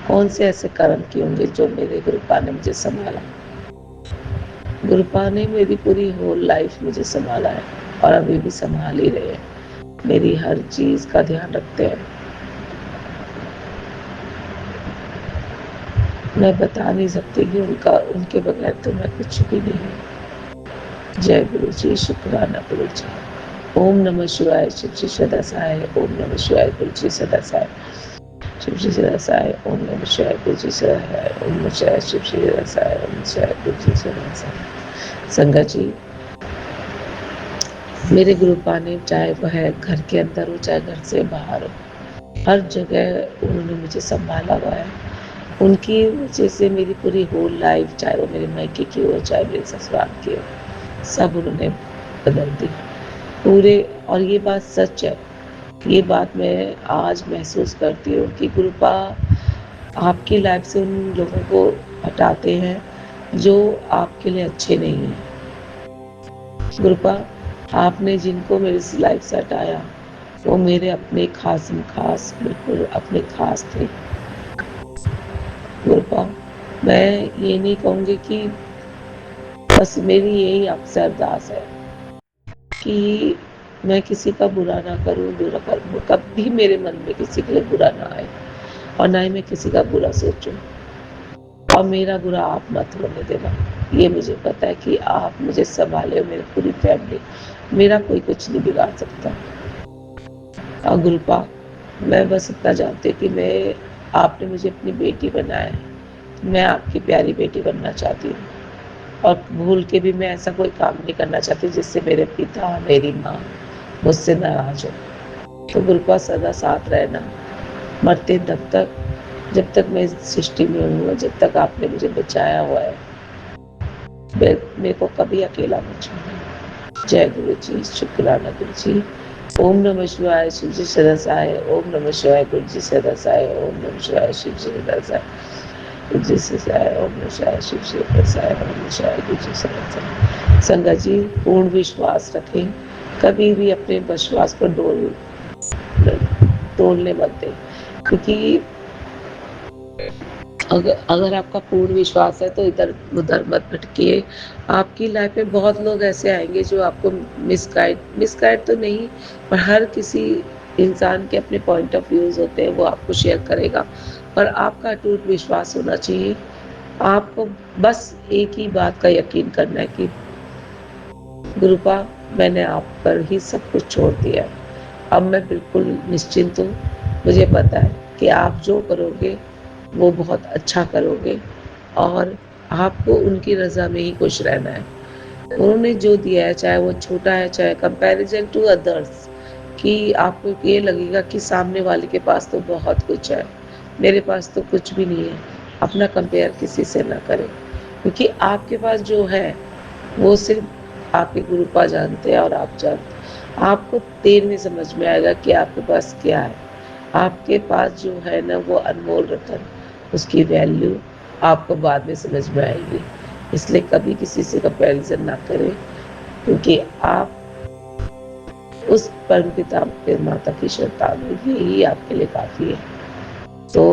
[SPEAKER 5] कौन से ऐसे कर्म किए होंगे जो मेरे गुरुपा ने मुझे संभाला। गुरुपा ने मेरी पूरी होल लाइफ मुझे संभाला है और अभी भी संभाल ही रहे हैं, मेरी हर चीज का ध्यान रखते हैं। मैं बता नहीं सकती कि उनके बगैर तो मैं कुछ भी नहीं। जय गुरु जी, शुक्राना गुरु जी। ओम नमः शिवाय, शिव जी सदा सहाय। ओम नमः शिवाय, गुरु जी सदा सहाय। शिव जी सदा सहाय। ओम नमः शिवाय, गुरु जी सदा सहाय। ओम नमः शिवाय, शिव जी सदा सहाय। ओम नमः शिवाय, गुरु जी सदा सहाय। संगत जी, मेरे गुरुपा ने, चाहे वह घर के अंदर हो चाहे घर से बाहर हो, हर जगह उन्होंने मुझे संभाला हुआ है। उनकी वजह से मेरी पूरी होल लाइफ, चाहे वो मेरे मायके की हो चाहे मेरे ससुराल की हो, सब उन्होंने बदल दी पूरे। और ये बात सच है, ये बात मैं आज महसूस करती हूँ कि गुरुपा आपकी लाइफ से उन लोगों को हटाते हैं जो आपके लिए अच्छे नहीं हैं। गुरुपा, आपने जिनको मेरी लाइफ से हटाया वो मेरे अपने खास बिल्कुल अपने खास थे। गुरुपा, मैं ये नहीं कहूँगी कि, बस मेरी यही आपसे अरदास है कि मैं किसी का बुरा ना करूँ, बुरा करूँ, कभी मेरे मन में किसी के लिए बुरा ना आए और ना ही मैं किसी का बुरा सोचूं। और मेरा बुरा आप मत होने देना, ये मुझे पता है कि आप मुझे संभाले हो, मेरी पूरी फैमिली, मेरा कोई कुछ नहीं बिगाड़ सकता। और गुरुपा, मैं बस इतना जानती हूँ कि आपने मुझे अपनी बेटी बनाया है, मैं आपकी प्यारी बेटी बनना चाहती हूँ और भूल के भी मैं ऐसा कोई काम नहीं करना चाहती जिससे मेरे पिता, मेरी माँ मुझसे नाराज हो। तो गुरुपा सदा साथ रहना, मरते दम तक, जब तक मैं इस सृष्टि में हूँ, जब तक आपने मुझे बचाया हुआ है, मेरे को कभी अकेला मत छोड़ना। जय गुरु जी, शुक्राना गुरु जी। ओम नमः शिवाय, शिव जी सदा सहाय। ओम नमः शिवाय, गुरु जी सदा सहाय। ओम नमः शिवाय, शिव जी सदा सहाय। गुरु जी सदा सहाय। ओम नमः शिवाय, शिव जी सदा सहाय। ओम नमः शिवाय, गुरु जी सदा सहाय। संगत जी, पूर्ण विश्वास रखें, कभी भी अपने विश्वास को तोड़ने मत दें, क्योंकि अगर आपका पूर्ण विश्वास है तो इधर उधर मत भटकिए। आपकी लाइफ में बहुत लोग ऐसे आएंगे जो आपको मिसगाइड तो नहीं, पर हर किसी इंसान के अपने पॉइंट ऑफ व्यूज होते हैं, वो आपको शेयर करेगा। पर आपका अटूट विश्वास होना चाहिए। आपको बस एक ही बात का यकीन करना है कि गुरुपा, मैंने आप पर ही सब कुछ छोड़ दिया है, अब मैं बिल्कुल निश्चिंत हूँ। मुझे पता है कि आप जो करोगे वो बहुत अच्छा करोगे और आपको उनकी रज़ा में ही खुश रहना है। उन्होंने जो दिया है, चाहे वो छोटा है, चाहे कंपैरिजन टू अदर्स, कि आपको ये लगेगा कि सामने वाले के पास तो बहुत कुछ है, मेरे पास तो कुछ भी नहीं है। अपना कंपेयर किसी से ना करें, क्योंकि आपके पास जो है वो सिर्फ आपके गुरुपा जानते हैं और आप जानते हैं। आपको देर में समझ में आएगा कि आपके पास क्या है। आपके पास जो है ना वो अनमोल रतन, उसकी वैल्यू आपको बाद में समझ में आएगी। इसलिए कभी किसी से कंपैरिजन ना करें, क्योंकि आप उस परमपिता माता की संतान हो, यही आपके लिए काफ़ी है। तो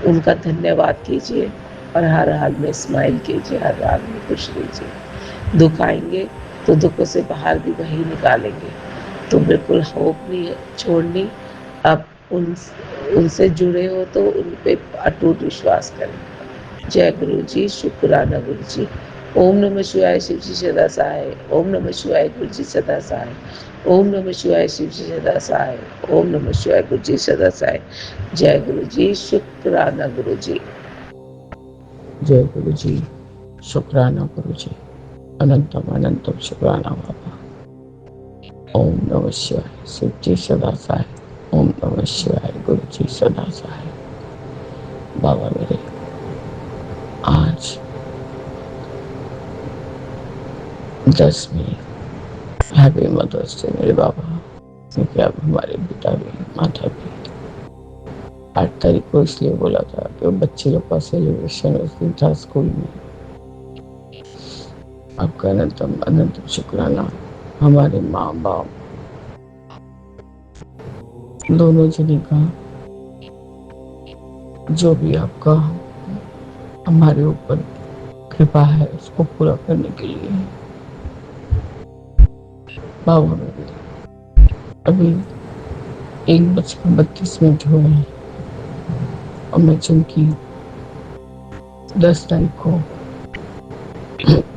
[SPEAKER 5] उनका धन्यवाद कीजिए और हर हाल में स्माइल कीजिए, हर हाल में खुश रहिए। दुख आएंगे तो दुखों से बाहर भी वही निकालेंगे। तो बिल्कुल होप नहीं छोड़नी। अब उनसे जुड़े हो तो उन पे अटूट विश्वास करें। जय गुरु जी, शुक्राना गुरु जी। ओम नमः शिवाय, शिव जी सदा सहाय। ओम नमः शिवाय, गुरु जी सदा सहाय। ओम नमः शिवाय, शिव जी सदा सहाय। ओम नमः शिवाय, गुरु जी सदा सहाय। जय गुरु जी, शुक्राना गुरु जी।
[SPEAKER 6] जय गुरु जी, शुक्राना गुरु जी। अनंतम अनंतम शुक्राना बाबा। ओम नमः शिवाय, शिव जी सदा सहाय। ओम नमः शिवाय, गुरु जी सदा सहाय। बाबा मेरे, आज 10 मई, हैप्पी मदर्स डे मेरे बाबा, क्योंकि अब हमारे पिता भी माता भी। 8 तारीख को इसलिए बोला था कि बच्चे लोग का सेलिब्रेशन उस दिन था स्कूल में। आपका अनंतम अनंतम शुक्राना, हमारे माँ बाप दोनों जने का, जो भी आपका हमारे ऊपर कृपा है उसको पूरा करने के लिए। बाबा मेरे अभी 1:32 हुए हैं और मैं चूंकि 10 तारीख को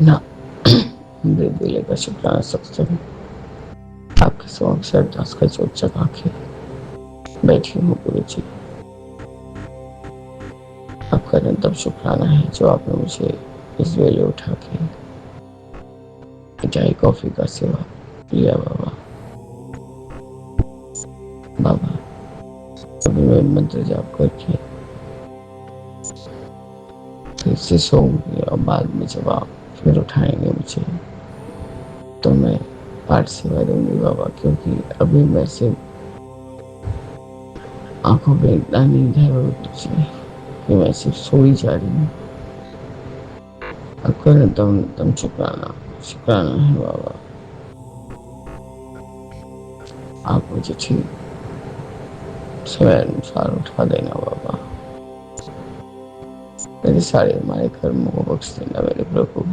[SPEAKER 6] ना बेदिले का शुक्राना सत्संग आपके समक्ष अरदास का जोत जगा के बैठी हूँ गुरु जी। आपका अनंतम शुक्राना है जो आपने मुझे इस वेले उठा के चाय कॉफी का सेवा लिया। बाबा अभी मैं मंत्र जाप करके फिर से सोऊंगी और बाद में जब आप फिर उठाएंगे मुझे तो मैं पाठ सेवा दूंगी बाबा, क्योंकि अभी मैं सिर्फ आंखों में इतना नींद है कि मैं सिर्फ सो ही जा रही हूँ। आपका अनंतम शुक्राना है बाबा। आप मुझे ठीक समय अनुसार उठा देना बाबा। मेरे सारे हमारे कर्मों को बख्श देना मेरे प्रभु।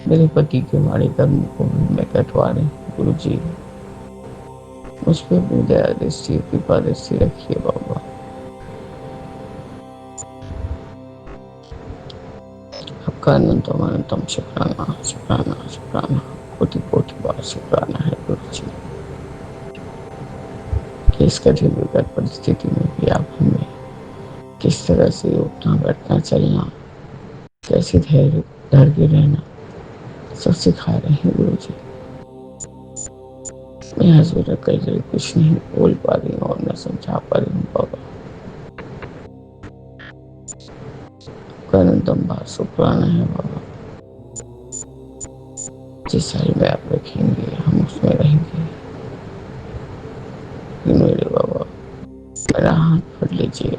[SPEAKER 6] मेरे पति के हमारे कर्मों को भी मैं कटवा रही गुरु जी। मुझ पर अपनी दया दृष्टि कृपा दृष्टि रखिए बाबा। आपका अनंतम शुक्राना कोटि कोटि बार शुक्राना है गुरु जी कि इस कठिन विकट परिस्थिति में भी आप हमें किस तरह से उठना बैठना चलना, कैसे धैर्य धर के रहना सब सिखा रहे हैं गुरु जी। मैं हजूर कई जगह कुछ नहीं बोल पा रही हूँ और न समझा पा रही हूँ बाबा। अनंतम बार शुक्राना है बाबा। जिस साल में आप रखेंगे हम उसमें रहेंगे। मेरे बाबा मेरा हाथ पकड़ लीजिए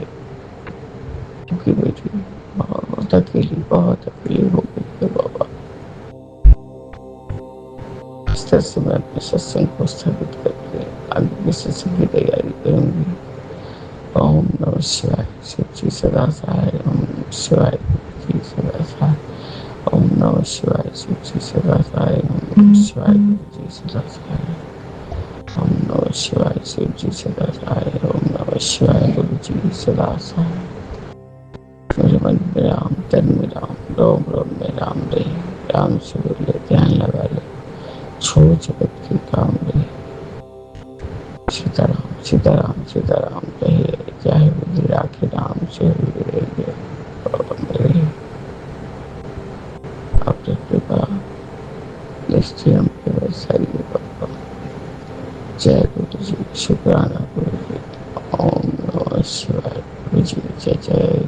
[SPEAKER 6] क्योंकि बेटी बहुत अकेली हो गई है बाबा। इस तरह से मैं अपने सत्संग को स्थगित करके आगे के सत्संग की तैयारी करूंगी। ओम नमः शिवाय शिव जी सदा सहाय। ओम नमः शिवाय जी सदा सहाय। ओम नमः शिवाय शिव जी सदा सहाय। ओम नमः शिवाय जी सदा सहाय। ओम नमः शिवाय शिव जी सदा सहाय। ओम नमः शिवाय गुरु जी सदा सहाय। मेरे मन में राम, तन में राम, रोम रोम में राम रहे। राम से बोले ध्यान लगा ले, छोड़ जगत के काम रहे। सीताराम सीताराम सीताराम रहे, चाहे बुद्धि राखे राम से रहेंगे। मेरे आपकी कृपा दृष्टि हम पे बरसाइए बाबा। जय गुरु जी, शुक्राना गुरु जी। ओम नमः शिवाय गुरु जी, जय जय